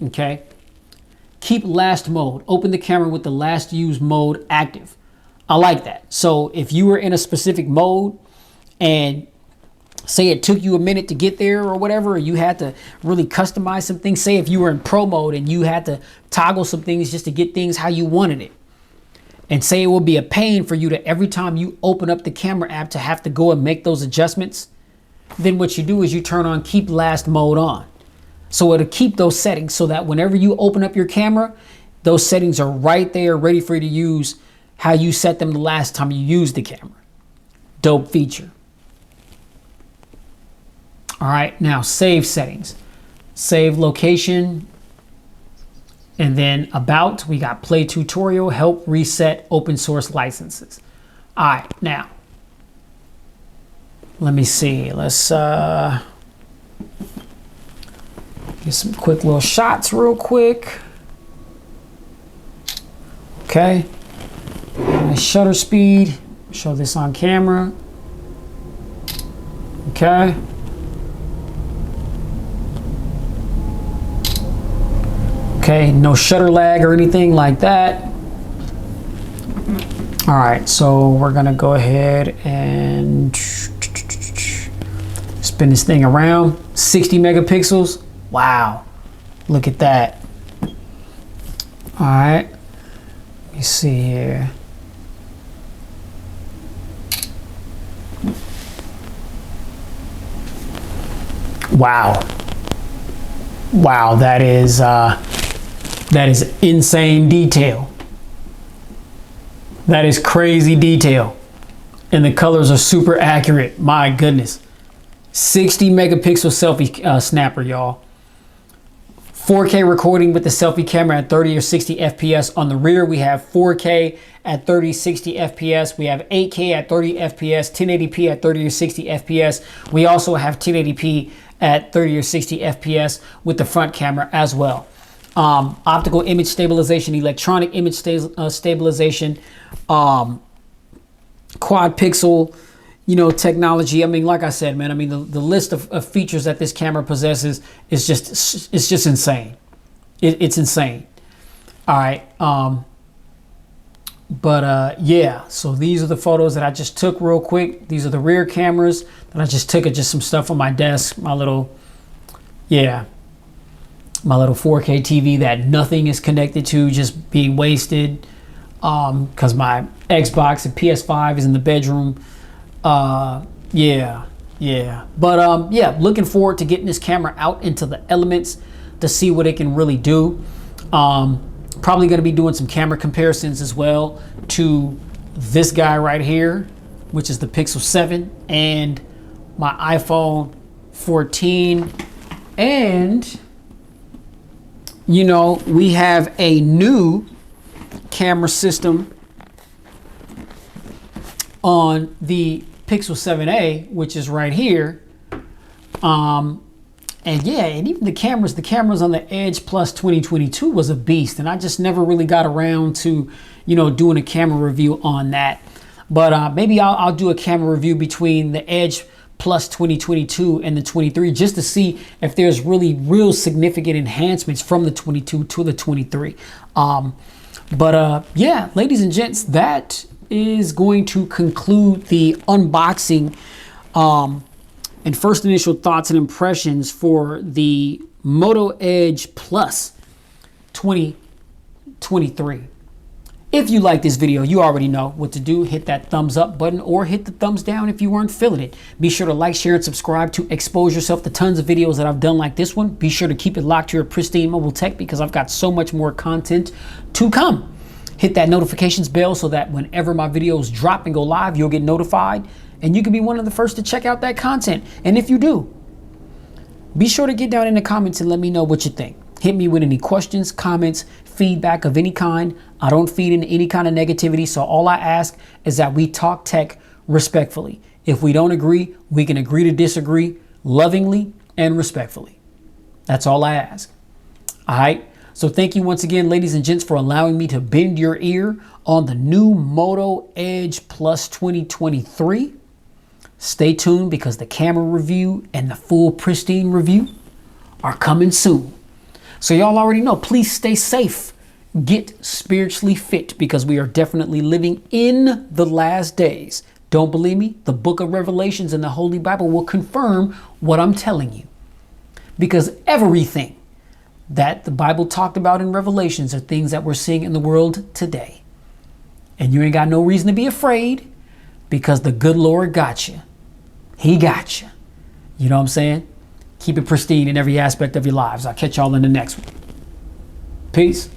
[SPEAKER 1] Okay. Keep last mode. Open the camera with the last used mode active. I like that. So if you were in a specific mode and say it took you a minute to get there or whatever, or you had to really customize some things, say if you were in pro mode and you had to toggle some things just to get things how you wanted it, and say it will be a pain for you to every time you open up the camera app to have to go and make those adjustments, then what you do is you turn on keep last mode on. So it'll keep those settings so that whenever you open up your camera, those settings are right there ready for you to use how you set them the last time you used the camera. Dope feature. All right, now save settings. Save location, and then about, we got play tutorial, help reset open source licenses. All right, now, let me see. Let's get some quick little shots real quick. Okay, nice shutter speed. Show this on camera. Okay. Okay, no shutter lag or anything like that. All right, so we're gonna go ahead and spin this thing around. 60 megapixels. Wow, look at that. All right, let me see here. Wow. Wow, that is insane detail. That is crazy detail. And the colors are super accurate. My goodness. 60 megapixel selfie snapper, y'all. 4K recording with the selfie camera at 30 or 60 FPS. On the rear, we have 4K at 30, 60 FPS. We have 8K at 30 FPS, 1080p at 30 or 60 FPS. We also have 1080p at 30 or 60 FPS with the front camera as well. optical image stabilization, electronic image stabilization, quad pixel, you know, technology. I mean, like I said, man, I mean, the list of features that this camera possesses is just insane. It's insane. All right. Yeah, so these are the photos that I just took real quick. These are the rear cameras that I just took of just some stuff on my desk. My little 4K TV that nothing is connected to, just being wasted. Cause my Xbox and PS5 is in the bedroom. Yeah. But yeah, looking forward to getting this camera out into the elements to see what it can really do. Probably going to be doing some camera comparisons as well to this guy right here, which is the Pixel 7 and my iPhone 14. And, you know, we have a new camera system on the Pixel 7a, which is right here. And yeah, and even the cameras on the Edge Plus 2022 was a beast. And I just never really got around to, you know, doing a camera review on that. But maybe I'll do a camera review between the Edge Plus 2022 and the 23, just to see if there's really real significant enhancements from the 22 to the 23. Yeah, ladies and gents, that is going to conclude the unboxing and first initial thoughts and impressions for the Moto Edge Plus 2023. If you like this video, you already know what to do. Hit that thumbs up button or hit the thumbs down if you weren't feeling it. Be sure to like, share, and subscribe to expose yourself to tons of videos that I've done like this one. Be sure to keep it locked to your pristine mobile tech because I've got so much more content to come. Hit that notifications bell so that whenever my videos drop and go live, you'll get notified. And you can be one of the first to check out that content. And if you do, be sure to get down in the comments and let me know what you think. Hit me with any questions, comments, feedback of any kind. I don't feed into any kind of negativity. So all I ask is that we talk tech respectfully. If we don't agree, we can agree to disagree lovingly and respectfully. That's all I ask. All right. So thank you once again, ladies and gents, for allowing me to bend your ear on the new Moto Edge Plus 2023. Stay tuned because the camera review and the full pristine review are coming soon. So y'all already know, please stay safe, get spiritually fit because we are definitely living in the last days. Don't believe me? The book of Revelations and the Holy Bible will confirm what I'm telling you. Because everything that the Bible talked about in Revelations are things that we're seeing in the world today. And you ain't got no reason to be afraid because the good Lord got you. He got you. You know what I'm saying? Keep it pristine in every aspect of your lives. I'll catch y'all in the next one. Peace.